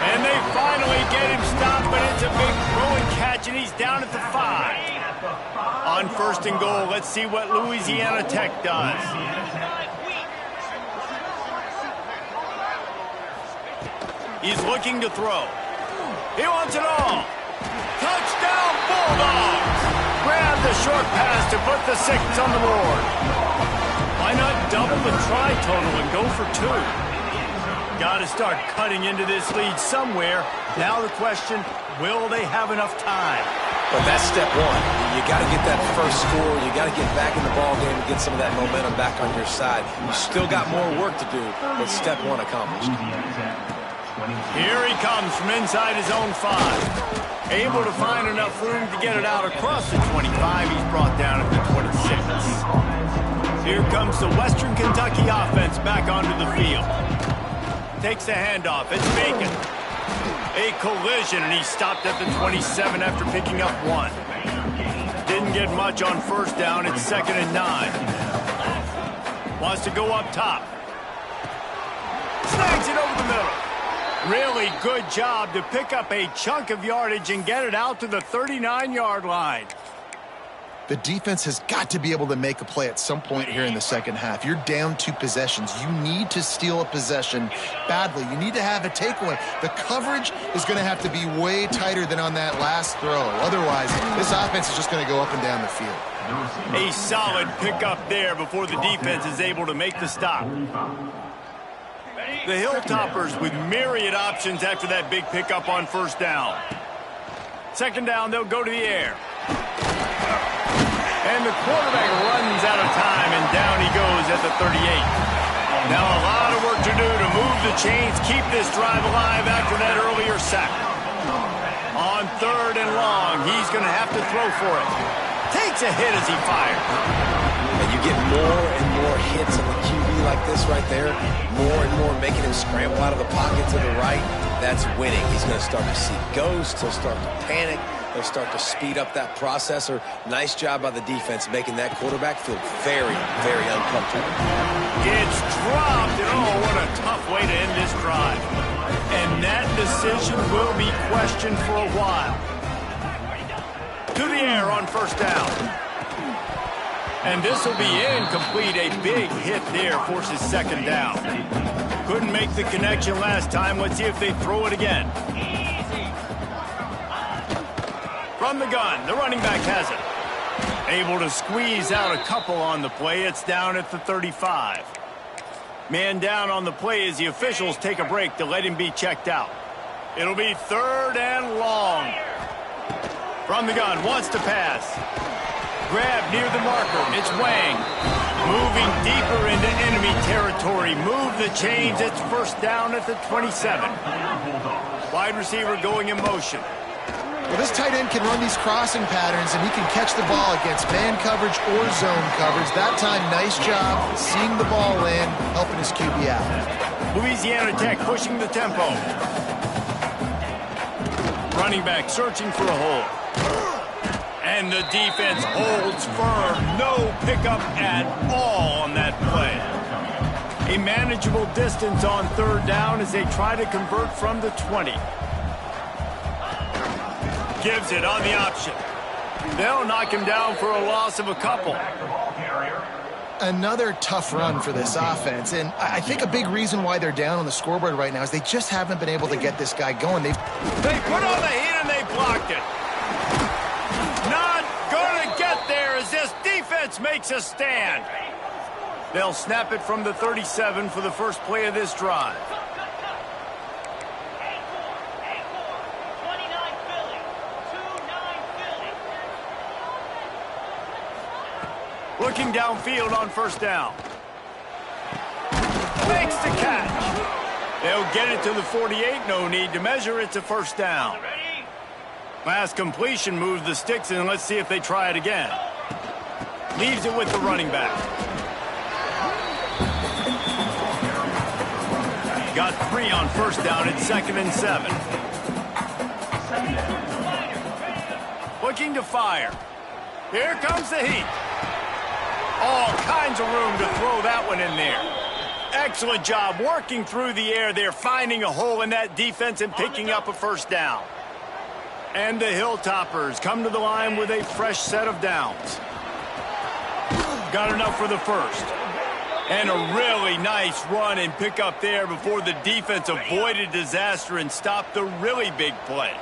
And they finally get him stopped, but it's a big throwing catch, and he's down at the 5. On 1st and goal, let's see what Louisiana Tech does. He's looking to throw. He wants it all. Touchdown, Bulldogs! Grab the short pass to put the 6 on the board. Why not double the try total and go for 2? Got to start cutting into this lead somewhere. Now the question, will they have enough time? But that's step 1. You got to get that first score. You got to get back in the ball game and get some of that momentum back on your side. You still got more work to do, but step 1 accomplished. Here he comes from inside his own 5. Able to find enough room to get it out across the 25. He's brought down at the 26. Here comes the Western Kentucky offense back onto the field. Takes the handoff. It's Bacon. A collision, and he stopped at the 27 after picking up 1. Didn't get much on 1st down. It's 2nd and 9. Wants to go up top. Snags it over the middle. Really good job to pick up a chunk of yardage and get it out to the 39-yard line. The defense has got to be able to make a play at some point here in the 2nd half. You're down 2 possessions. You need to steal a possession badly. You need to have a takeaway. The coverage is going to have to be way tighter than on that last throw. Otherwise, this offense is just going to go up and down the field. A solid pickup there before the defense is able to make the stop. The Hilltoppers with myriad options after that big pickup on 1st down. 2nd down, they'll go to the air. And the quarterback runs out of time, and down he goes at the 38. Now a lot of work to do to move the chains, keep this drive alive after that earlier sack. On 3rd and long, he's going to have to throw for it. Takes a hit as he fires. And you get more and more hits on the QB like this right there, more and more making him scramble out of the pocket to the right. That's winning. He's going to start to see ghosts. He'll start to panic. He'll start to speed up that processor. Nice job by the defense making that quarterback feel very, very uncomfortable. It's dropped, and oh, what a tough way to end this drive. And that decision will be questioned for a while. To the air on 1st down. And this will be incomplete. A big hit there forces 2nd down. Couldn't make the connection last time. Let's see if they throw it again. From the gun, the running back has it. Able to squeeze out a couple on the play. It's down at the 35. Man down on the play as the officials take a break to let him be checked out. It'll be 3rd and long. From the gun, wants to pass. Grab near the marker. It's Wang. Moving deeper into enemy territory. Move the chains. It's 1st down at the 27. Wide receiver going in motion. Well, this tight end can run these crossing patterns, and he can catch the ball against man coverage or zone coverage. That time, nice job seeing the ball in, helping his QB out. Louisiana Tech pushing the tempo. Running back searching for a hole. And the defense holds firm. No pickup at all on that play. A manageable distance on 3rd down as they try to convert from the 20. Gives it on the option. They'll knock him down for a loss of a couple. Another tough run for this offense, and I think a big reason why they're down on the scoreboard right now is they just haven't been able to get this guy going. They put on the heat and they blocked it. Not going to get there as this defense makes a stand. They'll snap it from the 37 for the first play of this drive. Looking downfield on first down. Makes the catch. They'll get it to the 48. No need to measure. It's a first down. Last completion moves the sticks, and let's see if they try it again. Leaves it with the running back. Got 3 on first down. It's 2nd and 7. Looking to fire. Here comes the heat. All kinds of room to throw that one in there. Excellent job working through the air there, finding a hole in that defense and picking up a first down. And the Hilltoppers come to the line with a fresh set of downs. Got enough for the first. And a really nice run and pick up there before the defense avoided disaster and stopped the really big play.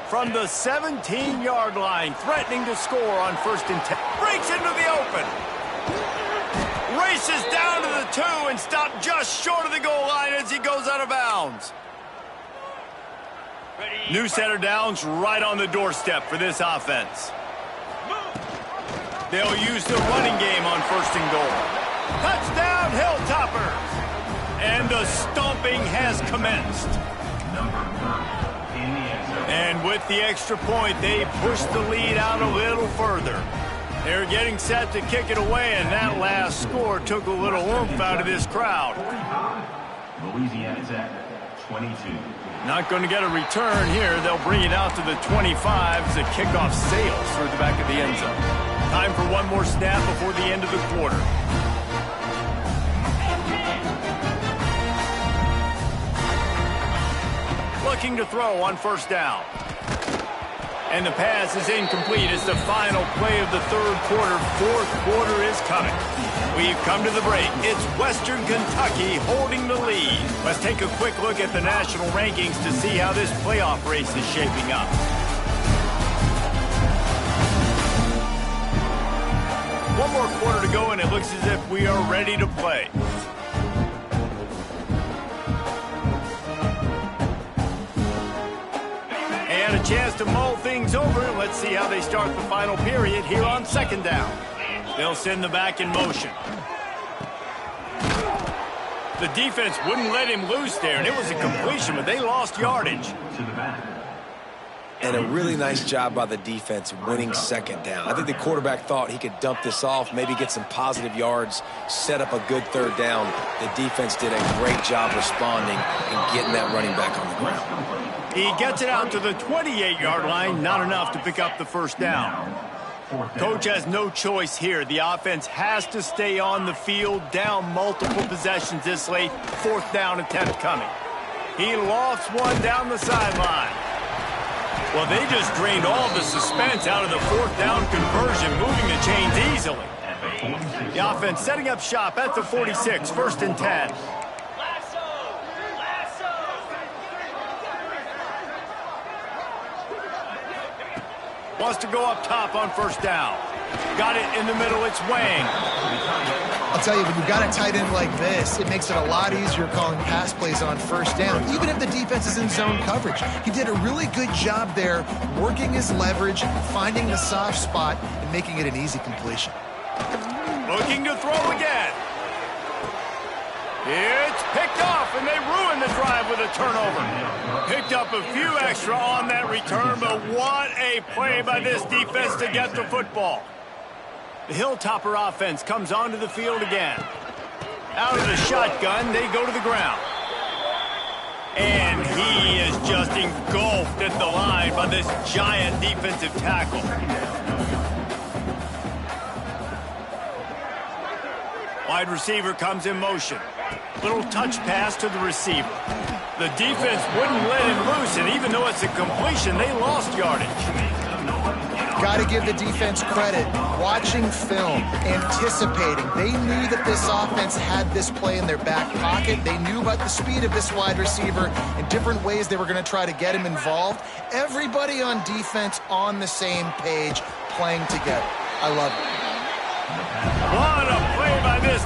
From the 17-yard line, threatening to score on 1st and 10. Breaks into the open. Races down to the 2 and stopped just short of the goal line as he goes out of bounds. New set of downs right on the doorstep for this offense. They'll use the running game on 1st and goal. Touchdown, Hilltoppers! And the stomping has commenced. And with the extra point, they push the lead out a little further. They're getting set to kick it away, and that last score took a little oomph out of this crowd. Louisiana's at 22. Not going to get a return here. They'll bring it out to the 25 as the kickoff sails through the back of the end zone. Time for one more snap before the end of the quarter. Looking to throw on 1st down. And the pass is incomplete. It's the final play of the 3rd quarter. 4th quarter is coming. We've come to the break. It's Western Kentucky holding the lead. Let's take a quick look at the national rankings to see how this playoff race is shaping up. One more quarter to go, and it looks as if we are ready to play. And a chance to mull things over. Let's see how they start the final period here on 2nd down. They'll send the back in motion. The defense wouldn't let him loose there, and it was a completion, but they lost yardage. And a really nice job by the defense winning 2nd down. I think the quarterback thought he could dump this off, maybe get some positive yards, set up a good 3rd down. The defense did a great job responding and getting that running back on the ground. He gets it out to the 28-yard line, not enough to pick up the first down. Coach has no choice here. The offense has to stay on the field, down multiple possessions this late. 4th down attempt coming. He lofts one down the sideline. Well, they just drained all the suspense out of the 4th down conversion, moving the chains easily. The offense setting up shop at the 46, 1st and 10. Wants to go up top on 1st down. Got it in the middle. It's Wang. I'll tell you, when you've got a tight end like this, it makes it a lot easier calling pass plays on 1st down, even if the defense is in zone coverage. He did a really good job there, working his leverage, finding the soft spot, and making it an easy completion. Looking to throw again. It's picked off, and they ruin the drive with a turnover. Picked up a few extra on that return, but what a play by this defense to get the football. The Hilltopper offense comes onto the field again. Out of the shotgun, they go to the ground. And he is just engulfed at the line by this giant defensive tackle. Wide receiver comes in motion. Little touch pass to the receiver. The defense wouldn't let him loose, and even though it's a completion, they lost yardage. Got to give the defense credit. Watching film, anticipating. They knew that this offense had this play in their back pocket. They knew about the speed of this wide receiver and different ways they were going to try to get him involved. Everybody on defense on the same page, playing together. I love it. What a play by this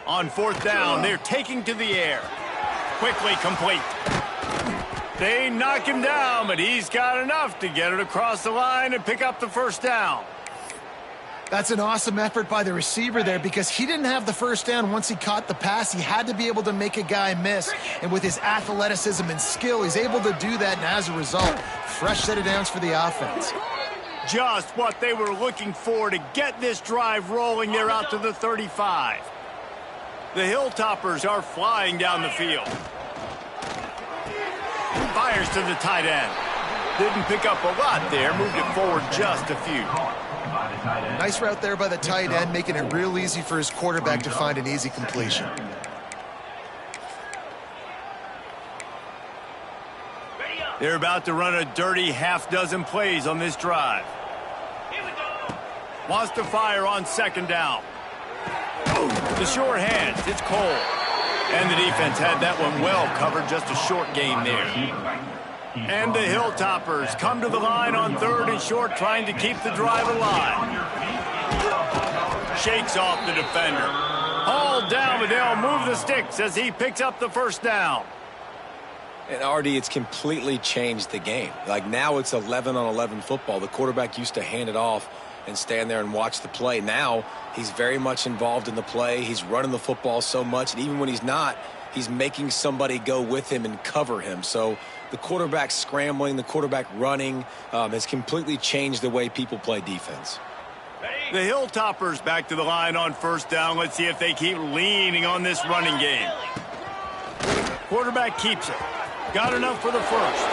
On fourth down, they're taking to the air. Quickly complete. They knock him down, but he's got enough to get it across the line and pick up the first down. That's an awesome effort by the receiver there because he didn't have the first down once he caught the pass. He had to be able to make a guy miss. And with his athleticism and skill, he's able to do that. And as a result, fresh set of downs for the offense. Just what they were looking for to get this drive rolling. They're out to the 35. The Hilltoppers are flying down the field. Fires to the tight end. Didn't pick up a lot there. Moved it forward just a few. Nice route there by the tight end, making it real easy for his quarterback to find an easy completion. They're about to run a dirty half-dozen plays on this drive. Wants to fire on second down. The sure hands, it's Cole. And the defense had that one well covered, just a short gain there. And the Hilltoppers come to the line on third and short, trying to keep the drive alive. Shakes off the defender. Hauled down, but they'll move the sticks as he picks up the first down. And Artie, it's completely changed the game. Like now it's 11-on-11 football. The quarterback used to hand it off and stand there and watch the play. Now he's very much involved in the play. He's running the football so much, and even when he's not, he's making somebody go with him and cover him. So the quarterback scrambling, the quarterback running has completely changed the way people play defense. The Hilltoppers back to the line on first down. Let's see if they keep leaning on this running game. Quarterback keeps it. Got enough for the first.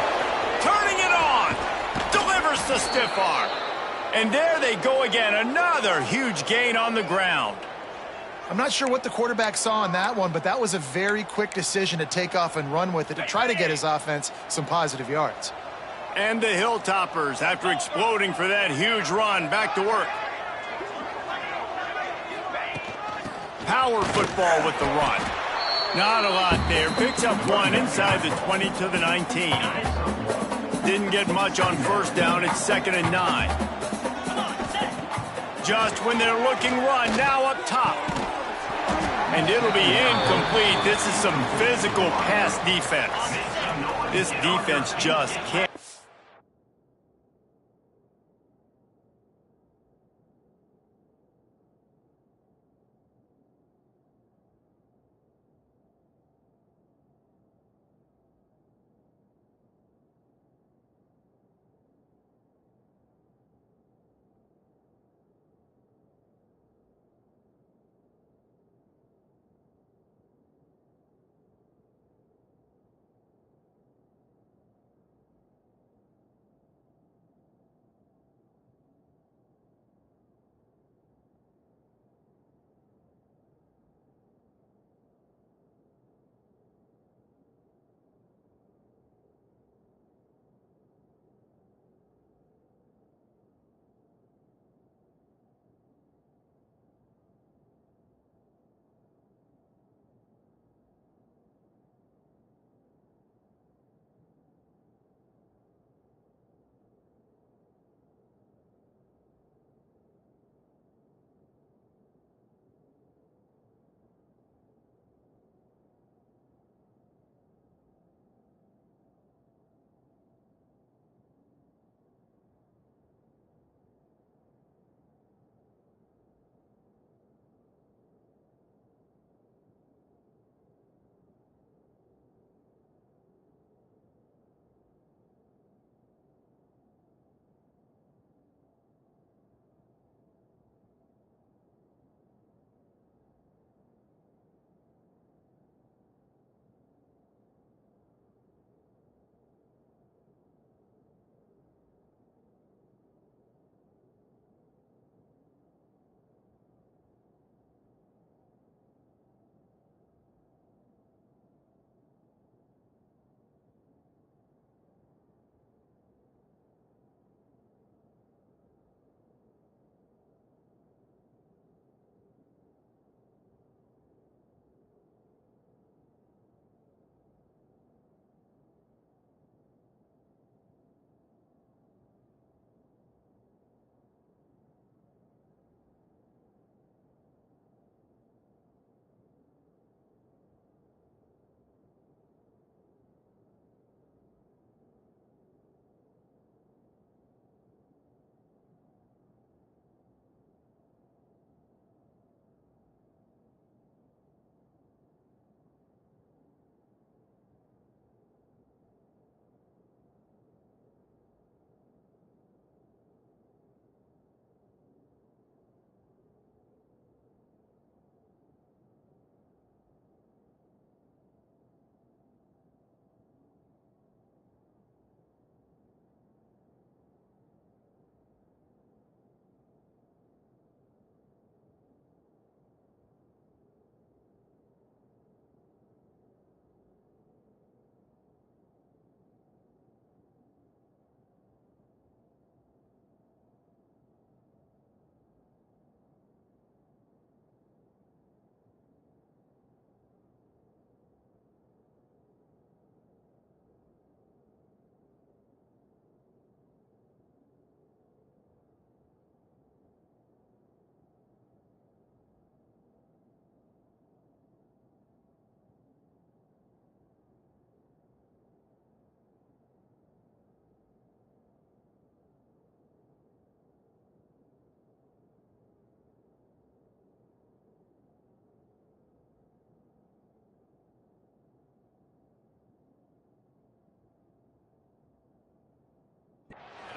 Turning it on. Delivers the stiff arm. And there they go again. Another huge gain on the ground. I'm not sure what the quarterback saw on that one, but that was a very quick decision to take off and run with it to try to get his offense some positive yards. And the Hilltoppers, after exploding for that huge run, back to work. Power football with the run. Not a lot there. Picks up one inside the 20 to the 19. Didn't get much on first down. It's 2nd and 9. Just when they're looking run, now up top. And it'll be incomplete. This is some physical pass defense. This defense just can't.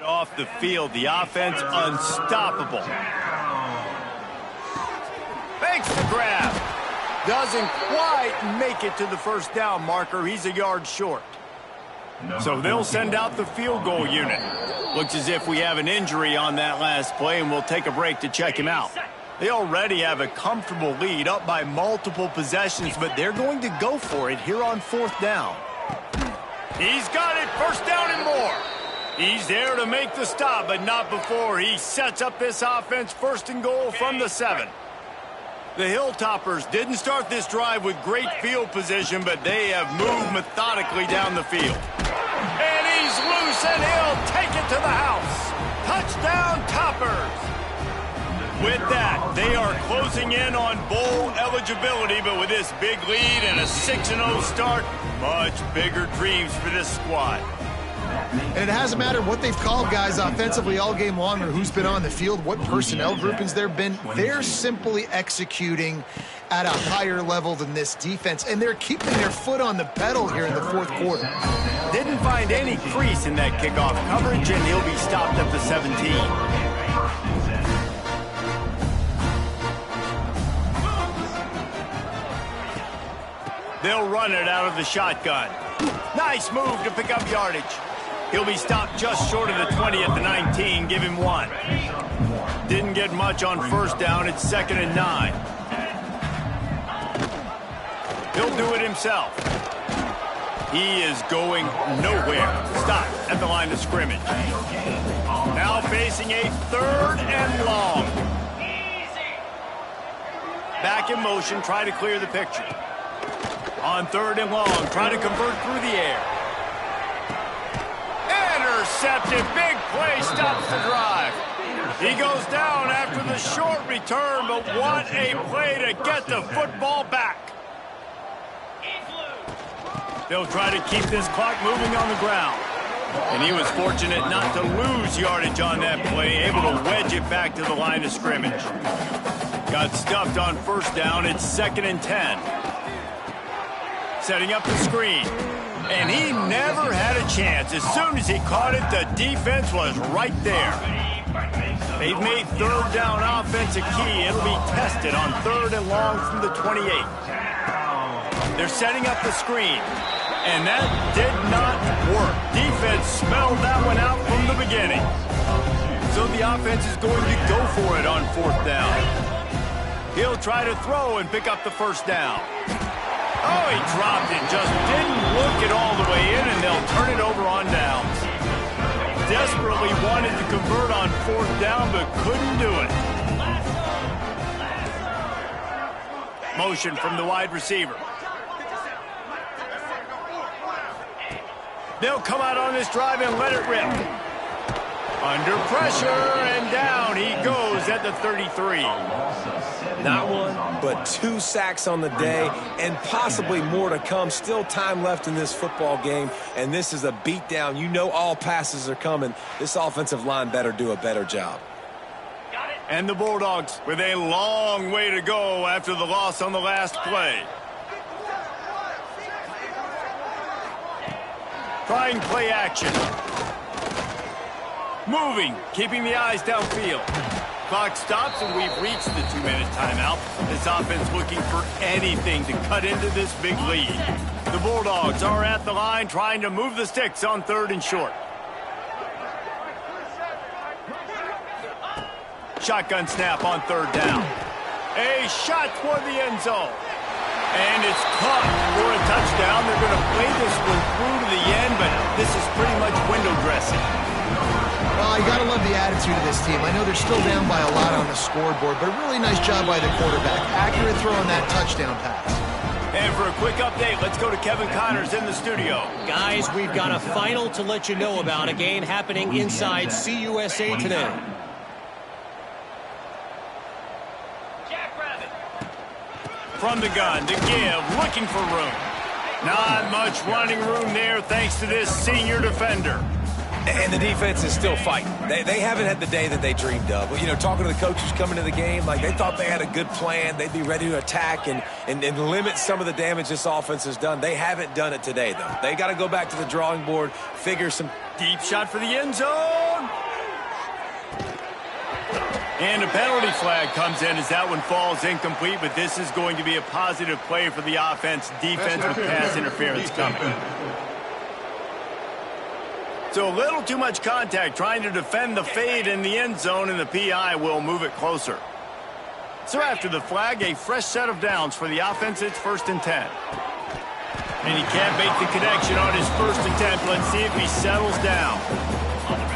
off the field. The offense unstoppable. Makes the grab. Doesn't quite make it to the first down marker. He's a yard short. So they'll send out the field goal unit. Looks as if we have an injury on that last play, and we'll take a break to check him out. They already have a comfortable lead, up by multiple possessions, but they're going to go for it here on 4th down. He's got it, 1st down and more. He's there to make the stop, but not before he sets up this offense 1st and goal from the 7. The Hilltoppers didn't start this drive with great field position, but they have moved methodically down the field. And he's loose, and he'll take it to the house. Touchdown, Toppers. With that, they are closing in on bowl eligibility, but with this big lead and a 6-0 start, much bigger dreams for this squad. And it hasn't mattered what they've called guys offensively all game long or who's been on the field, what personnel groupings there have been. They're simply executing at a higher level than this defense, and they're keeping their foot on the pedal here in the 4th quarter. Didn't find any crease in that kickoff coverage, and he'll be stopped at the 17. They'll run it out of the shotgun. Nice move to pick up yardage. He'll be stopped just short of the 20 at the 19. Give him 1. Didn't get much on 1st down. It's 2nd and 9. He'll do it himself. He is going nowhere. Stop at the line of scrimmage. Now facing a 3rd and long. Back in motion, try to clear the picture. On 3rd and long, try to convert through the air. Intercepted, big play, stops the drive. He goes down after the short return, but what a play to get the football back. They'll try to keep this clock moving on the ground. And he was fortunate not to lose yardage on that play, able to wedge it back to the line of scrimmage. Got stuffed on 1st down, it's 2nd and 10. Setting up the screen. And he never had a chance. As soon as he caught it, the defense was right there. They've made 3rd down offense a key. It'll be tested on 3rd and long from the 28. They're setting up the screen. And that did not work. Defense smelled that one out from the beginning. So the offense is going to go for it on 4th down. He'll try to throw and pick up the 1st down. Oh, he dropped it, just didn't look it all the way in, and they'll turn it over on downs. Desperately wanted to convert on 4th down, but couldn't do it. Motion from the wide receiver. They'll come out on this drive and let it rip. Under pressure, and down he goes at the 33. Not 1, but 2 sacks on the day, and possibly more to come. Still time left in this football game, and this is a beatdown. You know all passes are coming. This offensive line better do a better job. And the Bulldogs with a long way to go after the loss on the last play. Trying play action. Moving, keeping the eyes downfield. Clock stops, and we've reached the 2-minute timeout. This offense looking for anything to cut into this big lead. The Bulldogs are at the line trying to move the sticks on 3rd and short. Shotgun snap on 3rd down. A shot toward the end zone. And it's caught for a touchdown. They're going to play this one through to the end, but this is pretty much window dressing. Well, you got to love the attitude of this team. I know they're still down by a lot on the scoreboard, but a really nice job by the quarterback. Accurate throw on that touchdown pass. And for a quick update, let's go to Kevin Connors in the studio. Guys, we've got a final to let you know about, a game happening inside CUSA today. From the gun to give, looking for room. Not much running room there thanks to this senior defender. And the defense is still fighting. They haven't had the day that they dreamed of. You know, talking to the coaches coming to the game, like they thought they had a good plan. They'd be ready to attack and limit some of the damage this offense has done. They haven't done it today, though. They got to go back to the drawing board, figure some... Deep shot for the end zone. And a penalty flag comes in as that one falls incomplete, but this is going to be a positive play for the offense. Defense with pass interference coming. So a little too much contact trying to defend the fade in the end zone, and the PI will move it closer. So after the flag, a fresh set of downs for the offense. It's 1st and 10. And he can't make the connection on his first attempt. Let's see if he settles down.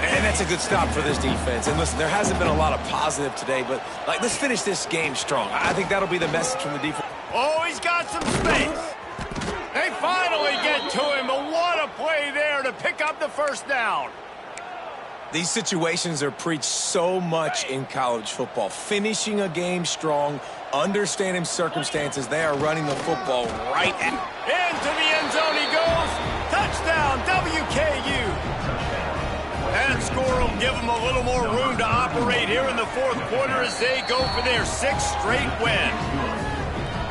And that's a good stop for this defense. And listen, there hasn't been a lot of positive today, but let's finish this game strong. I think that'll be the message from the defense. Oh, he's got some space. They finally get to him, but what a play there to pick up the first down. These situations are preached so much in college football. Finishing a game strong, understanding circumstances. They are running the football right at. Into the end zone he goes. Touchdown, WKU. That score will give them a little more room to operate here in the fourth quarter as they go for their 6th straight win.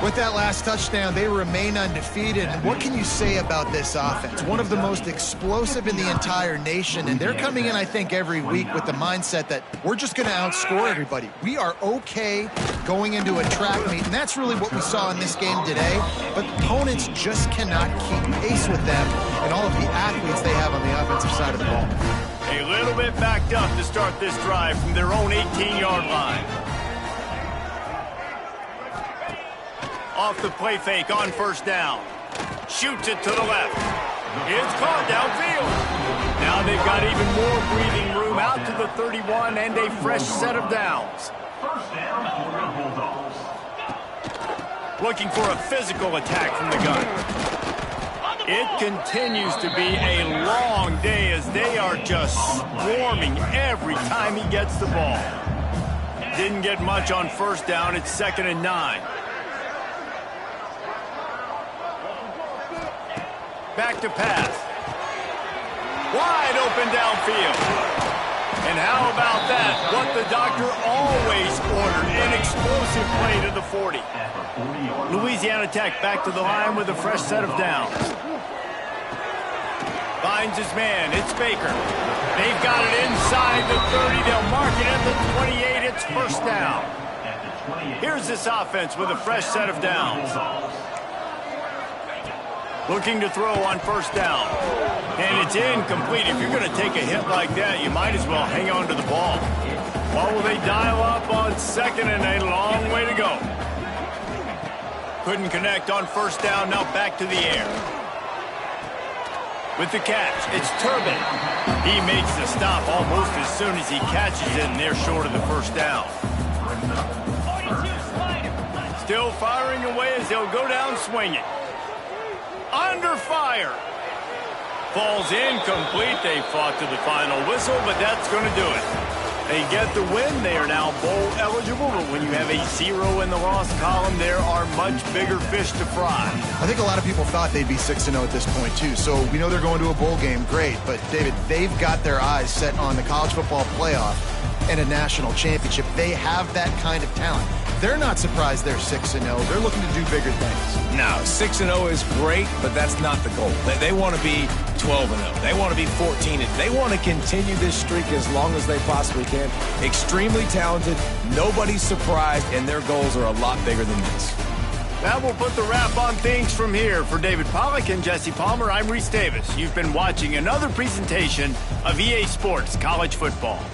With that last touchdown, they remain undefeated. And what can you say about this offense? One of the most explosive in the entire nation. And they're coming in, I think, every week with the mindset that we're just going to outscore everybody. We are okay going into a track meet. And that's really what we saw in this game today. But opponents just cannot keep pace with them and all of the athletes they have on the offensive side of the ball. A little bit backed up to start this drive from their own 18-yard line. Off the play fake on first down. Shoots it to the left. It's caught downfield. Now they've got even more breathing room out to the 31 and a fresh set of downs. First down for the Bulldogs. Looking for a physical attack from the gun. It continues to be a long day as they are just swarming every time he gets the ball. Didn't get much on first down. It's 2nd and 9. Back to pass. Wide open downfield. And how about that? What the doctor always ordered. An explosive play to the 40. Louisiana Tech back to the line with a fresh set of downs. Finds his man. It's Baker. They've got it inside the 30. They'll mark it at the 28. It's first down. Here's this offense with a fresh set of downs. Looking to throw on first down. And it's incomplete. If you're going to take a hit like that, you might as well hang on to the ball. What will they dial up on second, and a long way to go. Couldn't connect on first down. Now back to the air. With the catch, it's Turbin. He makes the stop almost as soon as he catches it, and they're short of the first down. Still firing away as they'll go down swinging. Under fire. Falls incomplete. They fought to the final whistle, but that's going to do it. They get the win. They are now bowl eligible, but when you have a 0 in the loss column, there are much bigger fish to fry. I think a lot of people thought they'd be 6-0 at this point, too. So we know they're going to a bowl game. Great. But, David, they've got their eyes set on the college football playoff and a national championship. They have that kind of talent. They're not surprised they're 6-0. They're looking to do bigger things. No, 6-0 is great, but that's not the goal. They want to be 12-0. They want to be 14. They want to continue this streak as long as they possibly can. Extremely talented. Nobody's surprised, and their goals are a lot bigger than this. That will put the wrap on things from here. For David Pollack and Jesse Palmer, I'm Reese Davis. You've been watching another presentation of EA Sports College Football.